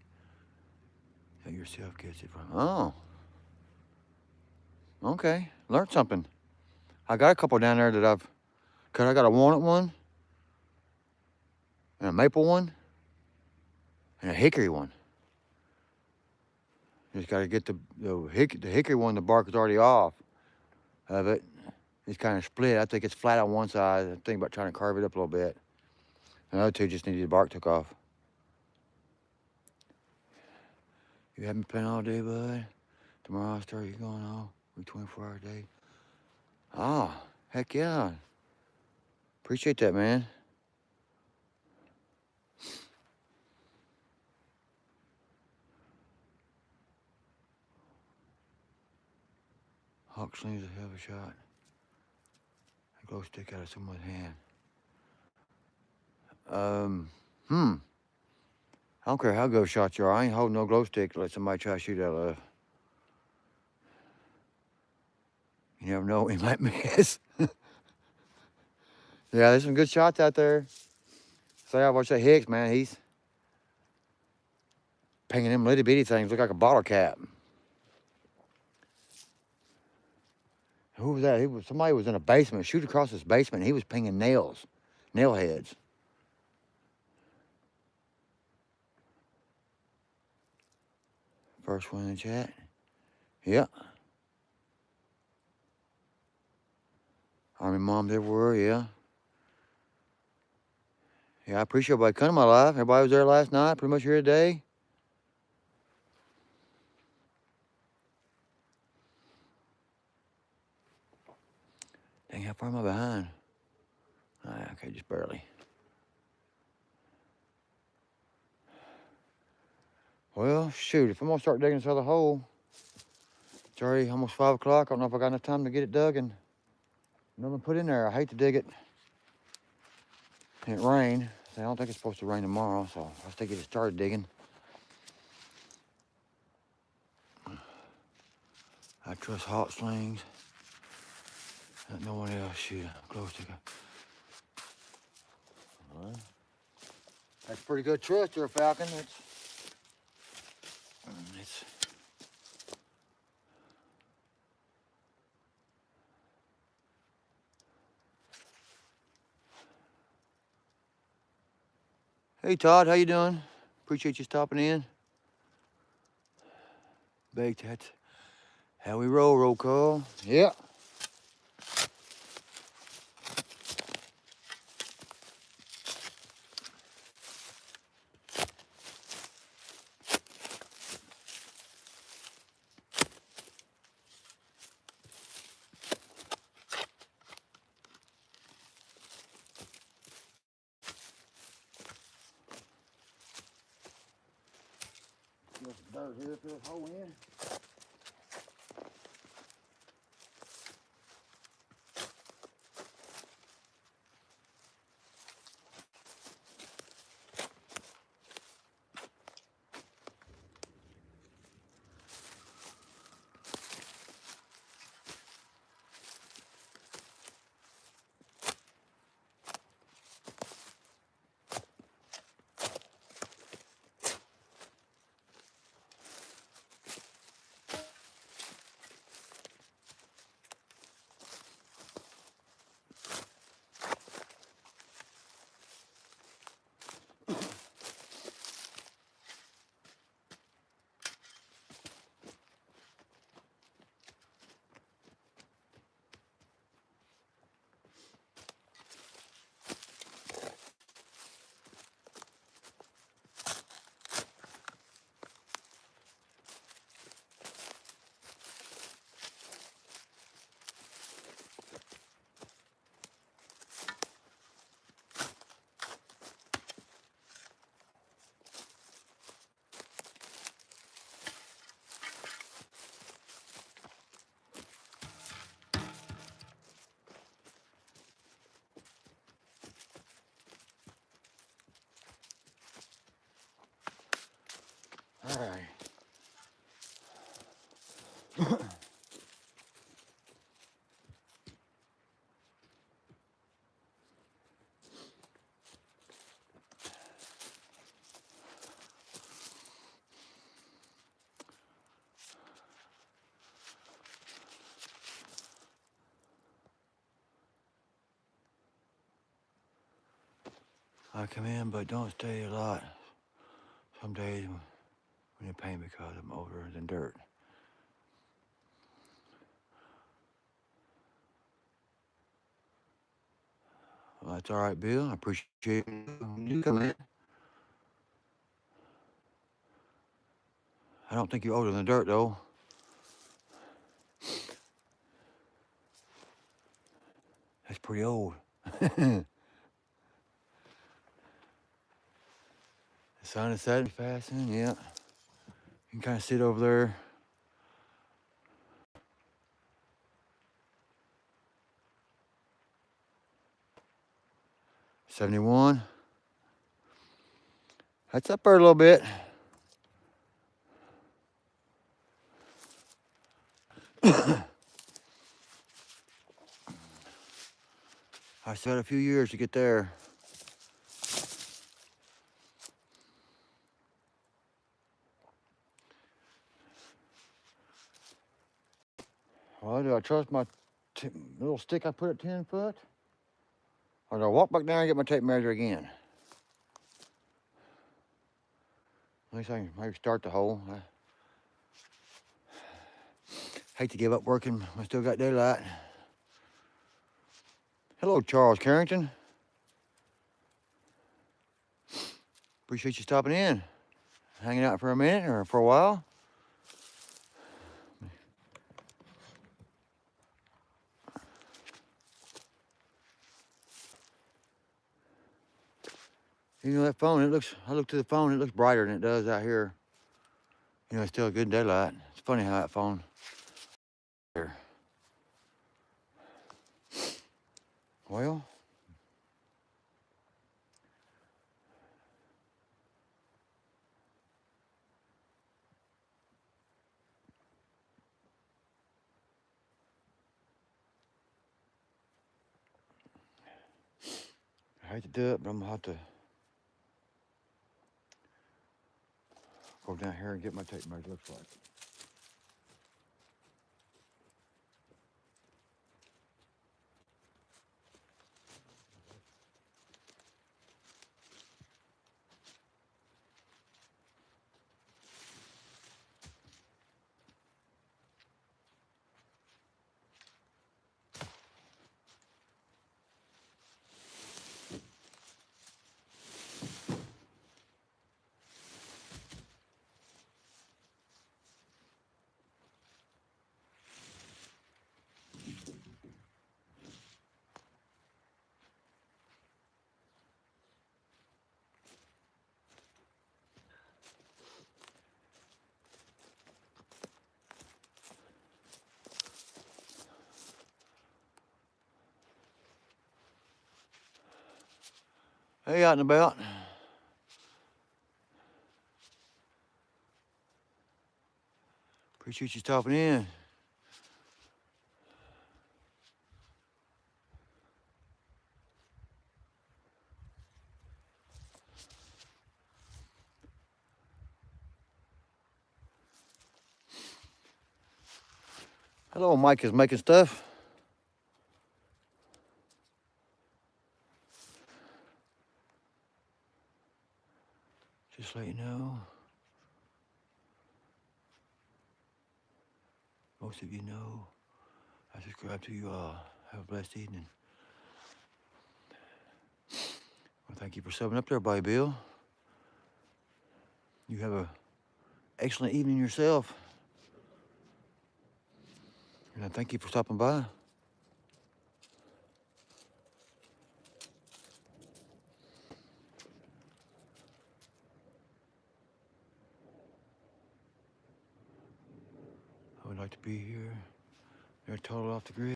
that yourself gets it from. Oh, okay. Learned something. I got a couple down there that cause I got a walnut one, and a maple one, and a hickory one. Just got to get the hickory one, the bark is already off of it. It's kind of split. I think it's flat on one side. I'm thinking about trying to carve it up a little bit. The other two just needed the bark took off. You haven't been all day, bud? Tomorrow I'll start you going off. We 24-hour day. Oh, heck yeah. Appreciate that, man. Hawk slings a hell of a shot. A glow stick out of someone's hand. I don't care how good shots you are. I ain't holding no glow stick to let somebody try to shoot out of. You never know what you might miss. Yeah, there's some good shots out there. Say, I watch that Hicks, man. He's pinging them little bitty things. Look like a bottle cap. Who was that? Somebody was in a basement. Shoot across this basement. He was pinging nail heads. First one in the chat. Yep. Army moms everywhere, yeah. Yeah, I appreciate everybody coming to my life. Everybody was there last night, pretty much here today. Dang, how far am I behind? Okay, just barely. Well, shoot, if I'm gonna start digging this other hole, it's already almost 5 o'clock. I don't know if I got enough time to get it dug and nothing put in there. I hate to dig it and it rain. I don't think it's supposed to rain tomorrow, so I'll still get it started digging. I trust hot slings. Let no one else shoot a glow stick. That's pretty good trust there, Falcon. It's Hey Todd, how you doing? Appreciate you stopping in. Baked, that's how we roll call. Yeah. Just dirt here, fill this hole in. I come in, but don't stay a lot. Some days when you pain because I'm older than dirt. Well, that's all right, Bill. I appreciate you come in. I don't think you're older than dirt, though. That's pretty old. The sun is setting fast, yeah. You can kind of sit over there. $71. That's up there a little bit. I still got a few years to get there. Well, do I trust my little stick I put at 10 foot? Or do I walk back down and get my tape measure again? At least I can maybe start the hole. I hate to give up working when I still got daylight. Hello, Charles Carrington. Appreciate you stopping in. Hanging out for a minute or for a while. You know that phone, I look to the phone, it looks brighter than it does out here. You know, it's still a good daylight. It's funny how that phone. Here. Well. I hate to do it, but I'm gonna have to go down here and get my tape measure. Looks like. Hey, out and about. Appreciate you stopping in. Hello, Mike is making stuff. Just let you know. Most of you know. I subscribe to you all. Have a blessed evening. Well, thank you for subbing up there, buddy Bill. You have a excellent evening yourself. And I thank you for stopping by. I would like to be here. They're total off the grid.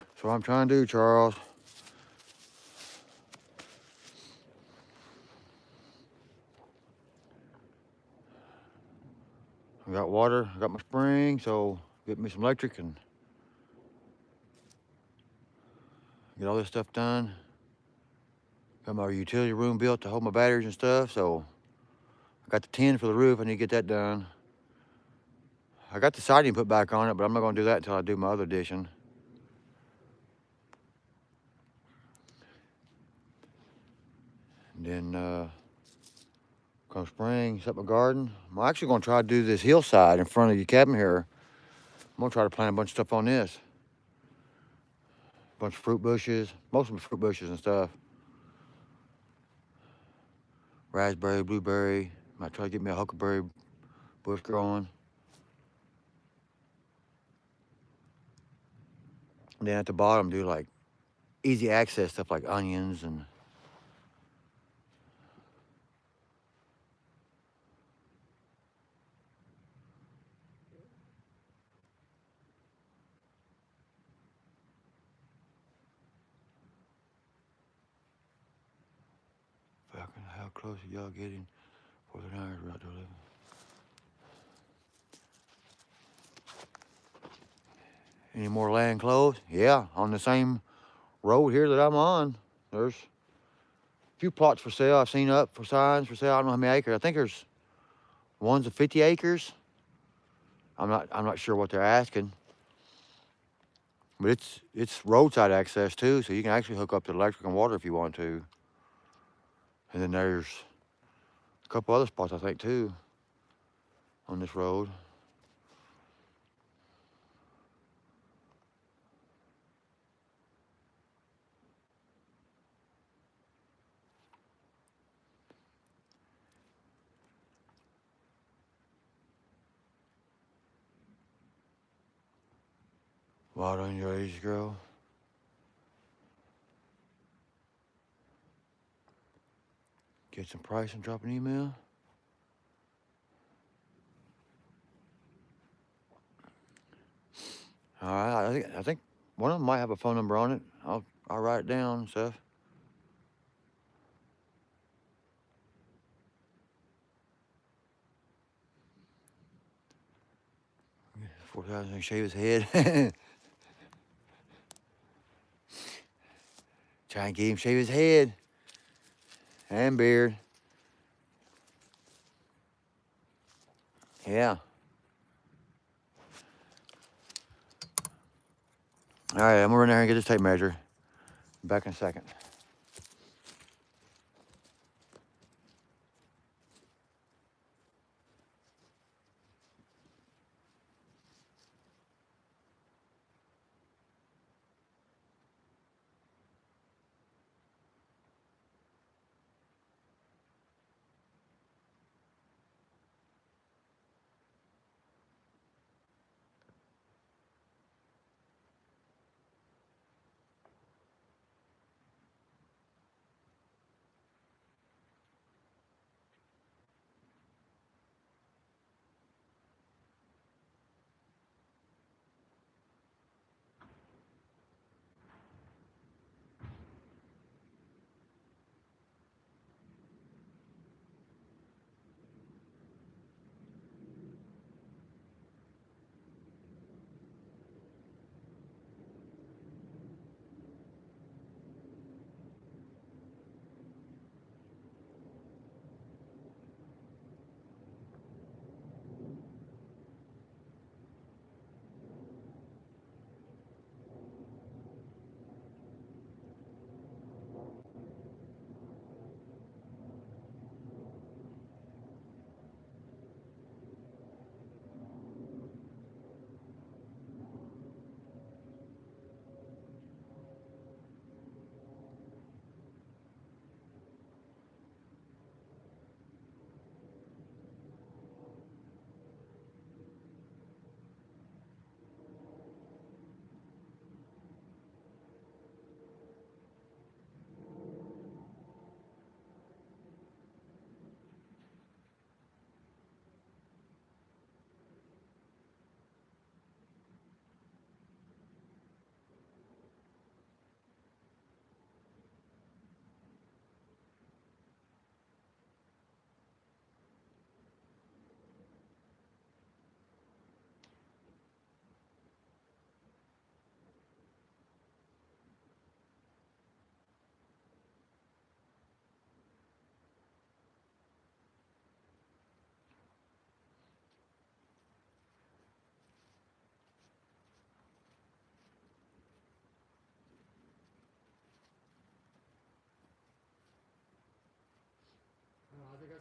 That's what I'm trying to do, Charles. I got water, I got my spring, so get me some electric and get all this stuff done. Got my utility room built to hold my batteries and stuff, so I got the tin for the roof. I need to get that done. I got the siding put back on it, but I'm not gonna do that until I do my other addition. And then come spring, set my garden. I'm actually gonna try to do this hillside in front of your cabin here. I'm gonna try to plant a bunch of stuff on this. A bunch of fruit bushes, most of them fruit bushes and stuff. Raspberry, blueberry. Might try to get me a huckleberry bush growing. And then at the bottom, do like easy access stuff like onions and fucking how close are y'all getting for the hours right to living? Any more land closed? Yeah, on the same road here that I'm on, there's a few plots for sale I've seen up for signs for sale. I don't know how many acres. I think there's one's of 50 acres. I'm not sure what they're asking. But it's roadside access too, so you can actually hook up to electric and water if you want to. And then there's a couple other spots I think too on this road. Water on your age, girl. Get some price and drop an email. All right, I think one of them might have a phone number on it. I'll write it down and stuff. 4,000 shave his head. Try and get him shave his head and beard. Yeah. All right, I'm gonna run there and get this tape measure. Back in a second.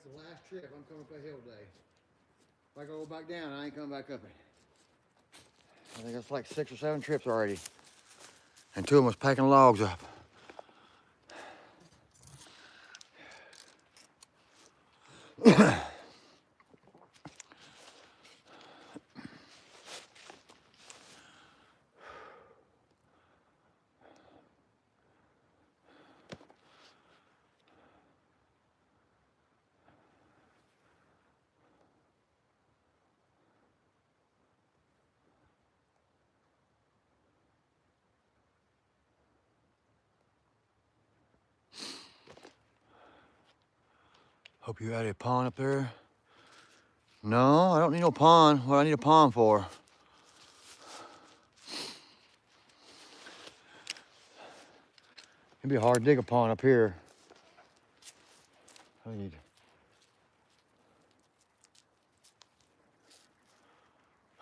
the last trip. I'm coming up that hill today. If I go back down, I ain't coming back up it. I think it's like 6 or 7 trips already. And 2 of them was packing logs up. Hope you had a pond up there. No, I don't need no pond. What do I need a pond for? It'd be hard to dig a pond up here.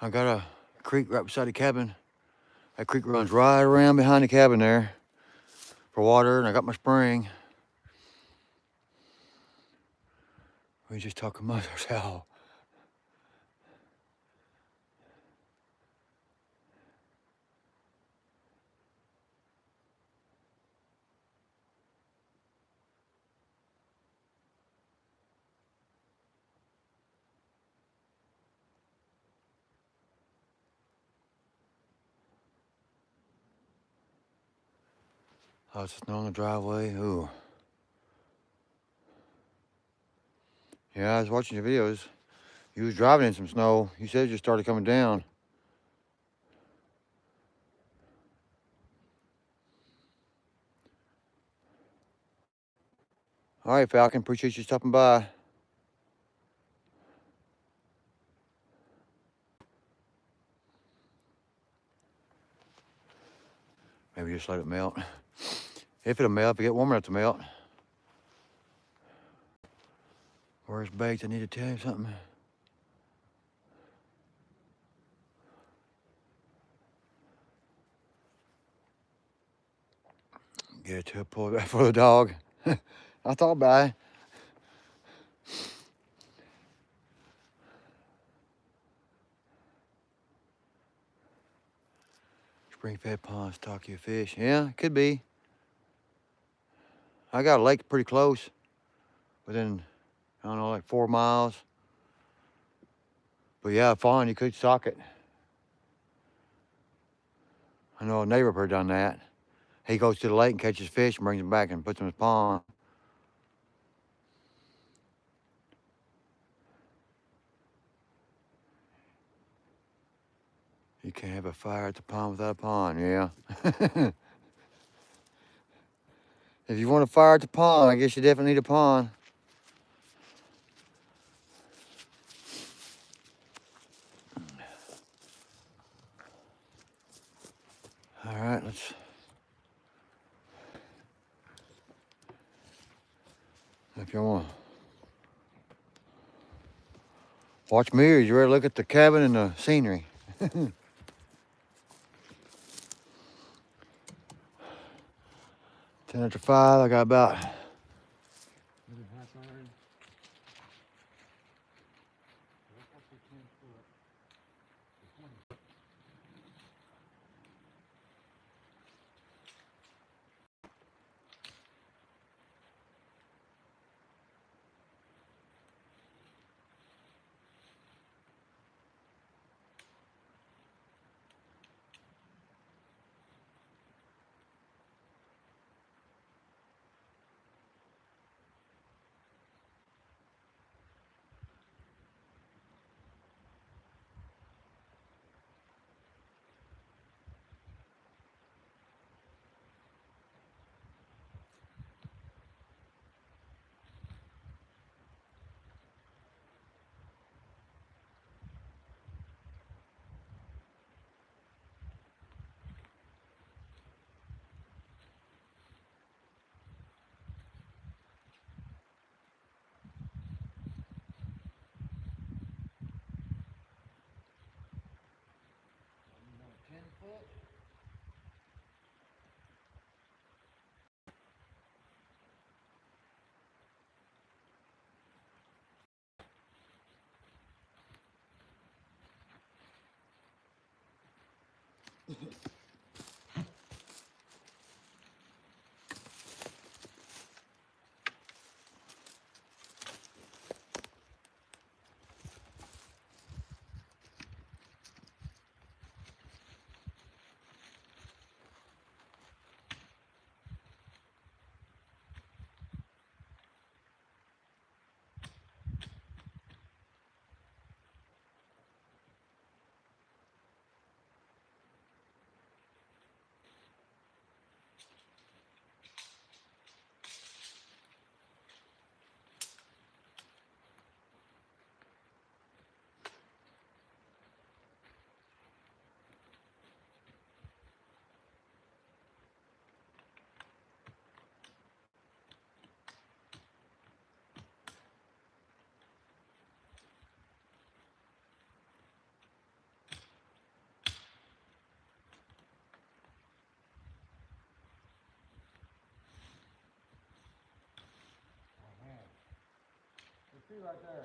I got a creek right beside the cabin. That creek runs right around behind the cabin there for water, and I got my spring. We just talk amongst ourselves. Oh, it's snow on the driveway. Ooh. Yeah, I was watching your videos. You was driving in some snow. You said it just started coming down. All right, Falcon. Appreciate you stopping by. Maybe just let it melt. If it'll melt, if it get warm enough to melt. Where's baked? I need to tell you something. Get it to a pull back for the dog. I thought about it. Spring-fed pond, stock you fish. Yeah, it could be. I got a lake pretty close. Within, I don't know, like 4 miles. But yeah, fine, you could stock it. I know a neighbor up here done that. He goes to the lake and catches fish and brings them back and puts them in his pond. You can't have a fire at the pond without a pond, yeah. If you want a fire at the pond, I guess you definitely need a pond. All right, let's. If you want to watch me, or you ready to look at the cabin and the scenery? 10 after 5, I got about. tree right there.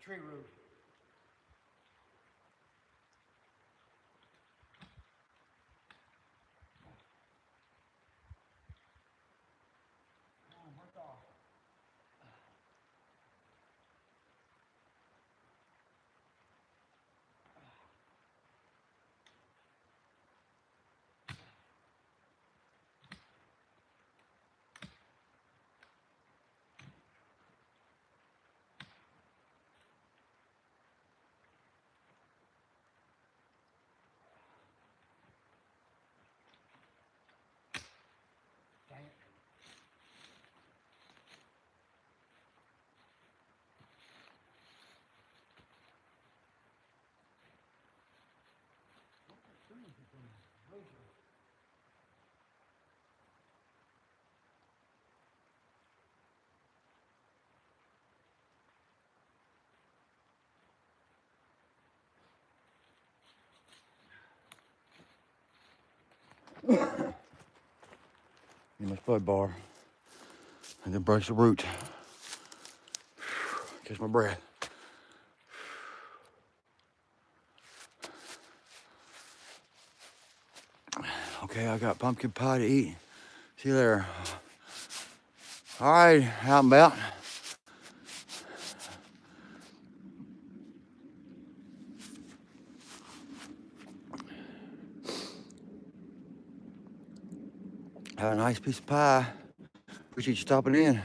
Tree root. Dang it. Need my spud bar. And then brush the root. Catch my breath. Okay, I got pumpkin pie to eat. See you later. All right, out and about. Have a nice piece of pie. Appreciate you stopping in.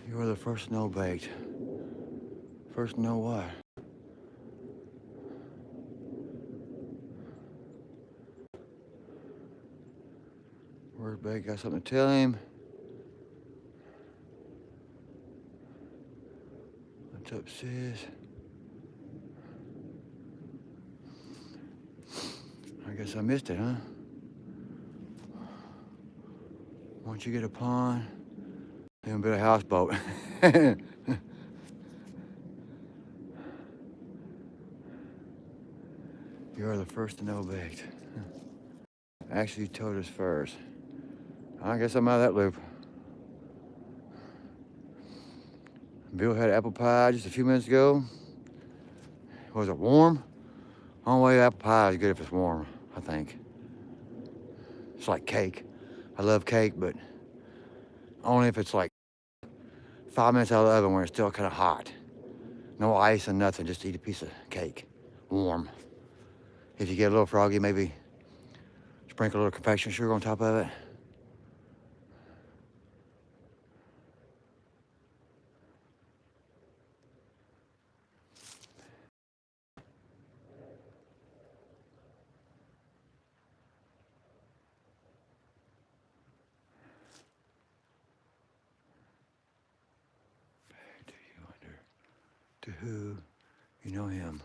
You were the first to know baked. First to know what? Where's Baked? Got something to tell him? What's up, sis? I guess I missed it, huh? Once you get a pond, then a bit of houseboat. You are the first to know Baked. Actually, you told us first. I guess I'm out of that loop. Bill had apple pie just a few minutes ago. Was it warm? Only way apple pie is good if it's warm, I think. It's like cake. I love cake, but only if it's like 5 minutes out of the oven where it's still kind of hot. No ice and nothing, just eat a piece of cake, warm. If you get a little froggy, maybe sprinkle a little confection sugar on top of it. Do you wonder to who you know him?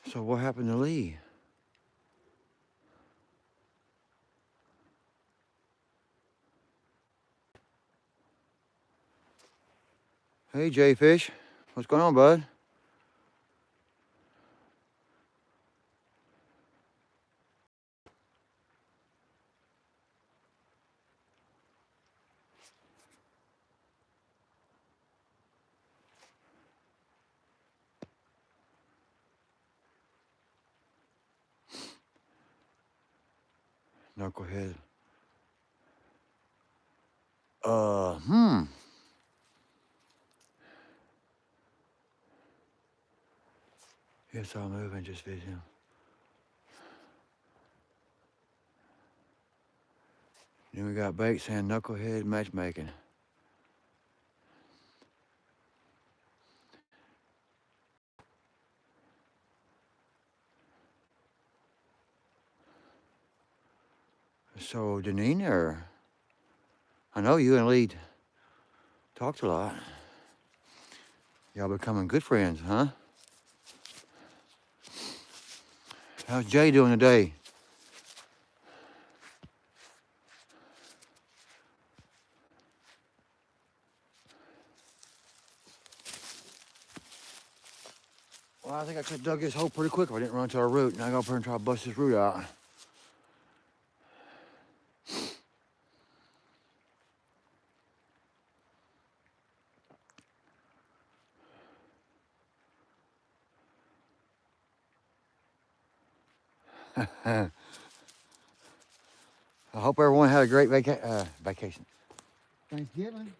So what happened to Lee? Hey, Jayfish. What's going on, bud? Knucklehead. Yes, I'll move and just visit him. Then we got Baked saying Knucklehead matchmaking. So, Deneen, or I know you and Lee talked a lot. Y'all becoming good friends, huh? How's Jay doing today? Well, I think I could have dug this hole pretty quick if I didn't run to our root. Now I go up here and try to bust this root out. I hope everyone had a great vacation. Thanksgiving.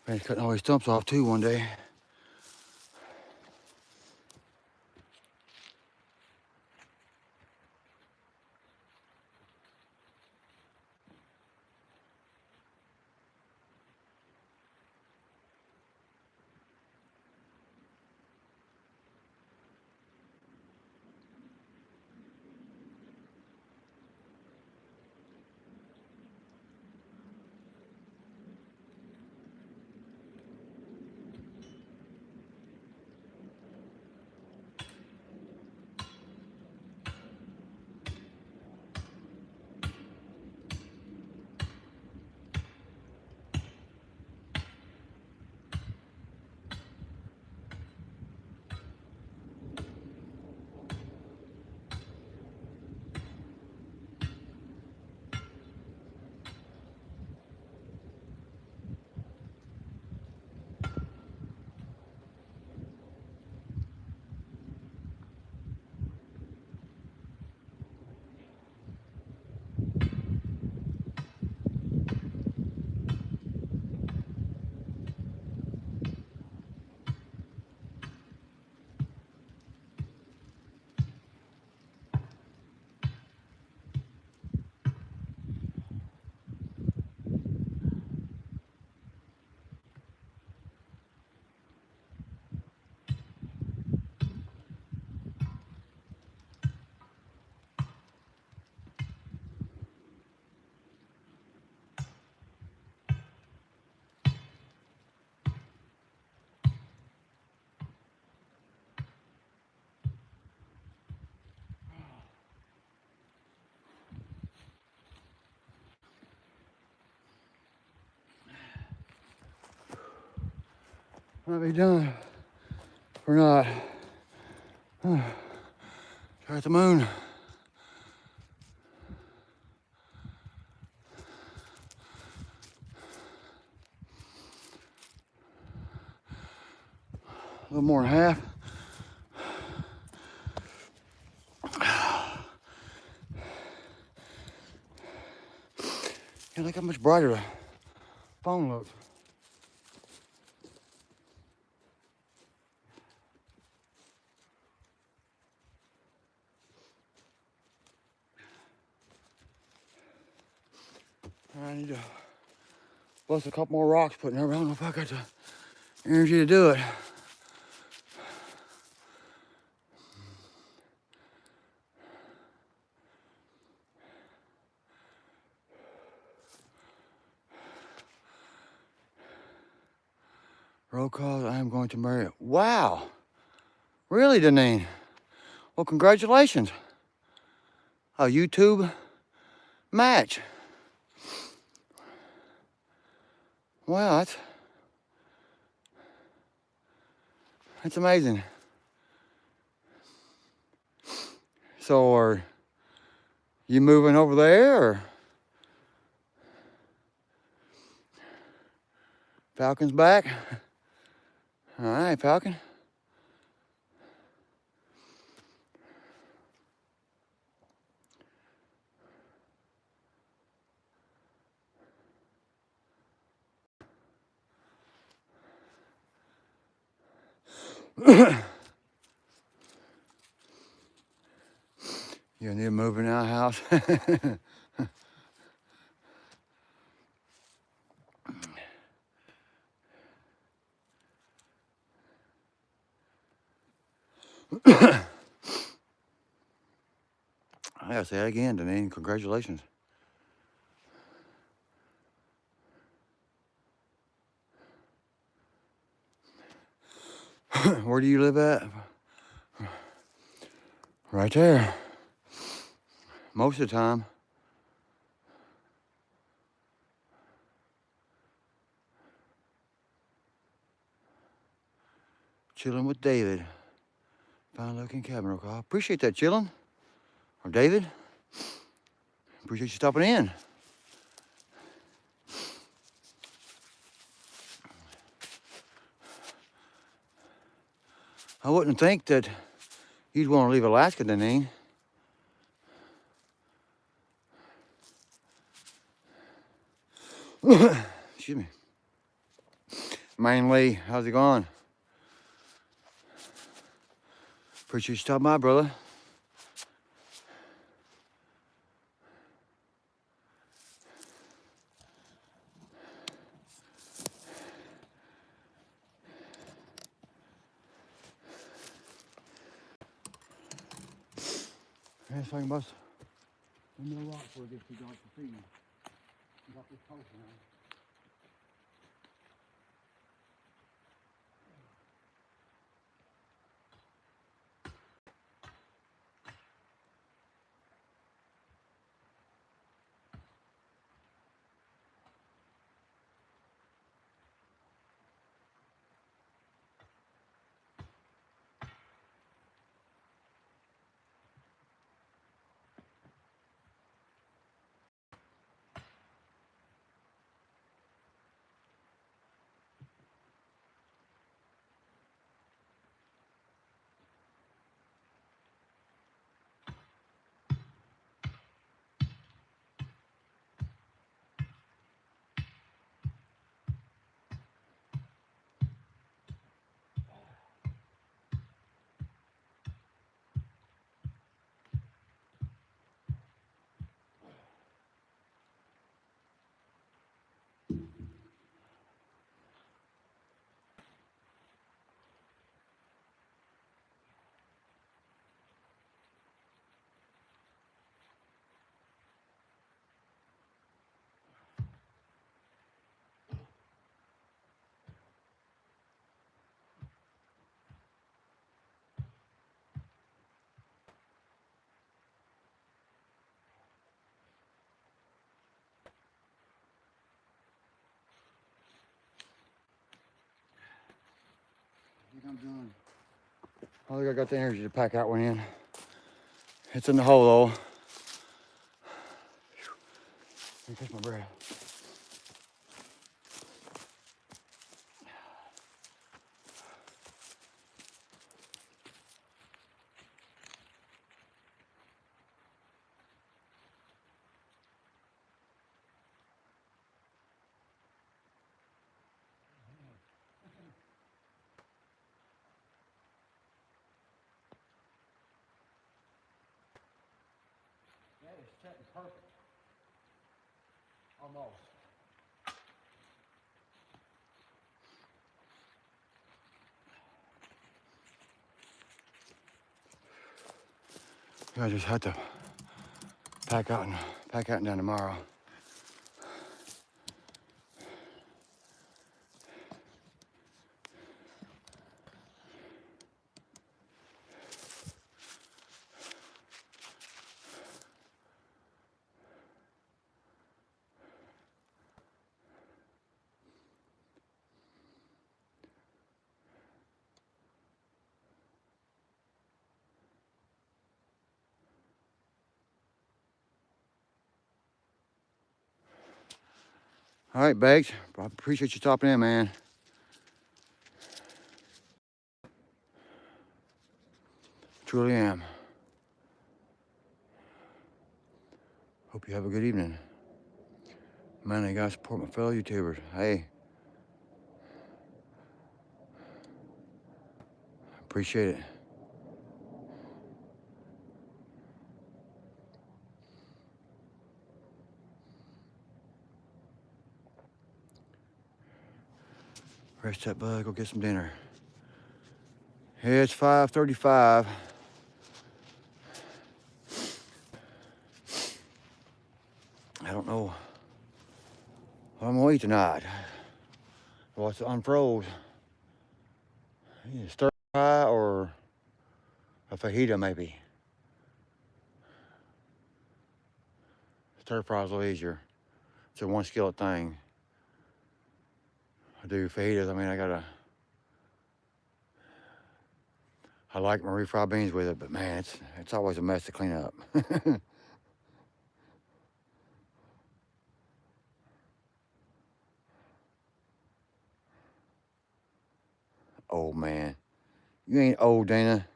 Finish cutting all these stumps off too one day. Might be done or not. Try at the moon. A little more than half. Yeah, look how much brighter the phone looks. I need to bust a couple more rocks putting there, but I don't know if I got the energy to do it. Roll call, I am going to marry it. Wow. Really, Deneen? Well, congratulations. A YouTube match. Wow, that's amazing. So are you moving over there or Falcon's back? All right, Falcon. You need to move in our house. I gotta say that again, Deneen. Congratulations. Where do you live at? Right there. Most of the time. Chilling with David. Fine looking cabin. I appreciate that, chilling. Or David. Appreciate you stopping in. I wouldn't think that you'd want to leave Alaska, Deneen. Excuse me. Mainly, how's it going? Appreciate you stopping by, brother. Yeah, talking about the middle rock where it gets too dark to see. Got this post now. I think I'm done. I think I got the energy to pack that one in. It's in the hole though. Let me catch my breath. That is setting perfect. Almost. I just had to pack out and down tomorrow. All right, Bags. I appreciate you stopping in, man. Truly am. Hope you have a good evening. Man, I gotta support my fellow YouTubers. Hey. Appreciate it. Rest that bug, go get some dinner. It's 5:35. I don't know what I'm gonna eat tonight. Well, it's unfroze. Stir fry or a fajita maybe. Stir fry's a little easier. It's a one skillet thing. I do fajitas, I like my refried beans with it, but man, it's always a mess to clean up. Oh man, You ain't old, Dana.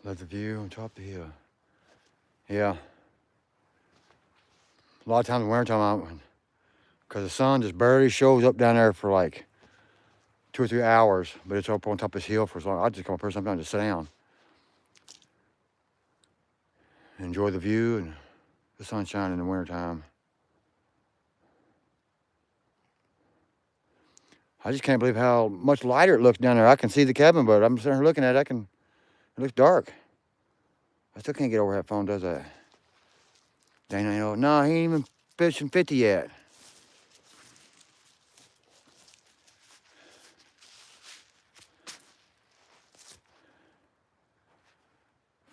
Love the view on top of the hill. Yeah. A lot of times in wintertime, because the sun just barely shows up down there for like 2 or 3 hours, but it's up on top of this hill for as long. I just come up here sometimes to sit down, enjoy the view and the sunshine in the wintertime. I just can't believe how much lighter it looks down there. I can see the cabin, but I'm sitting here looking at it. It looks dark. I still can't get over how that phone does that. Dana, you know, no, he ain't even fishing 50 yet.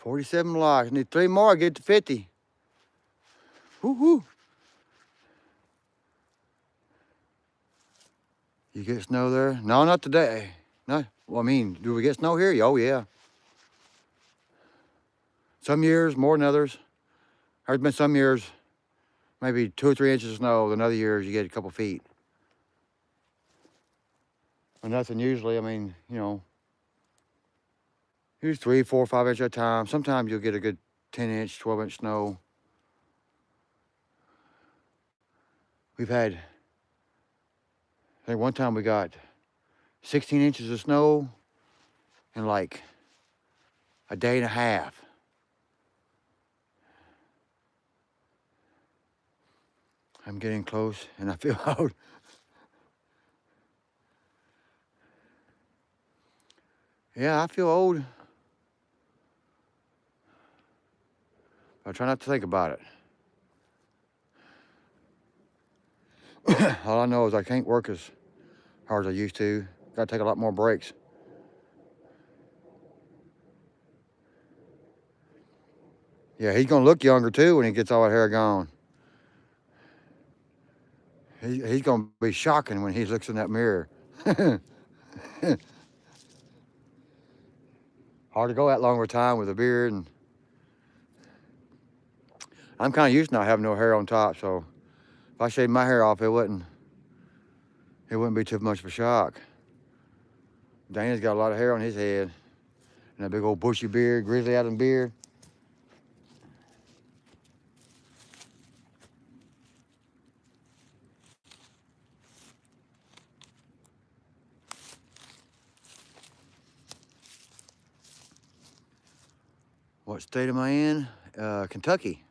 $47 locks. Need 3 more, get to 50. Woo-hoo. You get snow there? No, not today. No. Well, I mean, do we get snow here? Oh, yeah. Some years more than others. There's been some years, maybe 2 or 3 inches of snow. Then other years, you get a couple feet. And nothing usually, I mean, you know, here's 3, 4, 5 inches at a time. Sometimes you'll get a good 10-inch, 12-inch snow. We've had, I think one time we got 16 inches of snow in like a day and a half. I'm getting close and I feel old. Yeah, I feel old. I try not to think about it. All I know is I can't work as hard as I used to. Got to take a lot more breaks. Yeah, he's gonna look younger too when he gets all that hair gone. He's gonna be shocking when he looks in that mirror. Hard to go that long of a time with a beard, and I'm kind of used to not having no hair on top, so if I shaved my hair off, it wouldn't be too much of a shock. Dana's got a lot of hair on his head, and that big old bushy beard, Grizzly Adams beard. What state am I in? Kentucky.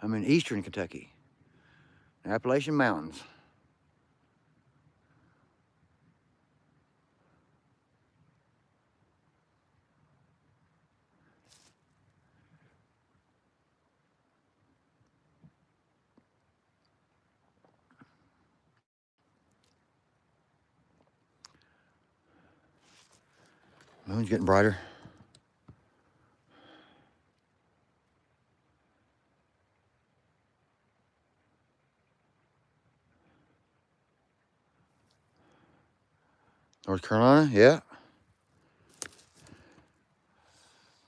I'm in eastern Kentucky, Appalachian Mountains. Moon's getting brighter. North Carolina, yeah.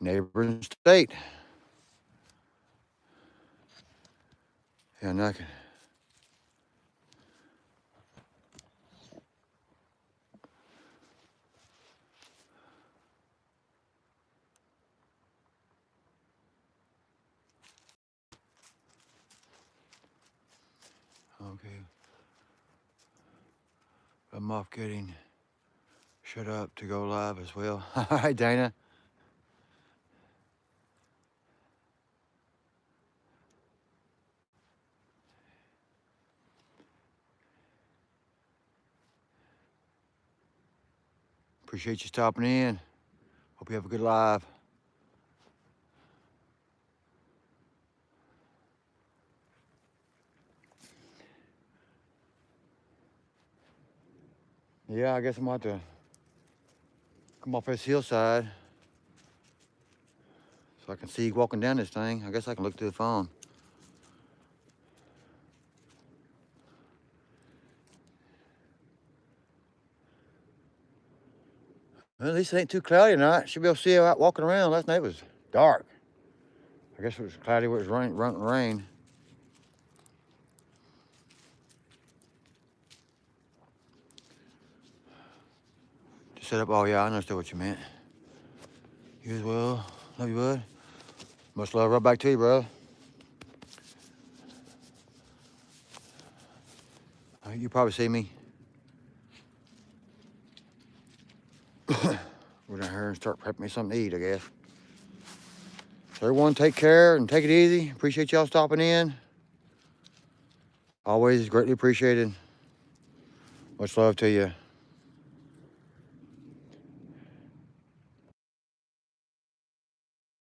Neighboring state. Yeah, knocking. Okay. I'm off getting shut up to go live as well. Hi, Dana. Appreciate you stopping in. Hope you have a good live. Yeah, I guess I'm about to come off this hillside so I can see you walking down this thing. I guess I can look through the phone. Well, at least it ain't too cloudy tonight. Should be able to see you out walking around. Last night was dark. I guess it was cloudy where it was rain. Just set up. Oh yeah, I understood what you meant. You as well. Love you, bud. Much love right back to you, brother. You probably see me. We're down here and start prepping me something to eat, I guess. So everyone take care and take it easy. Appreciate y'all stopping in. Always greatly appreciated. Much love to you.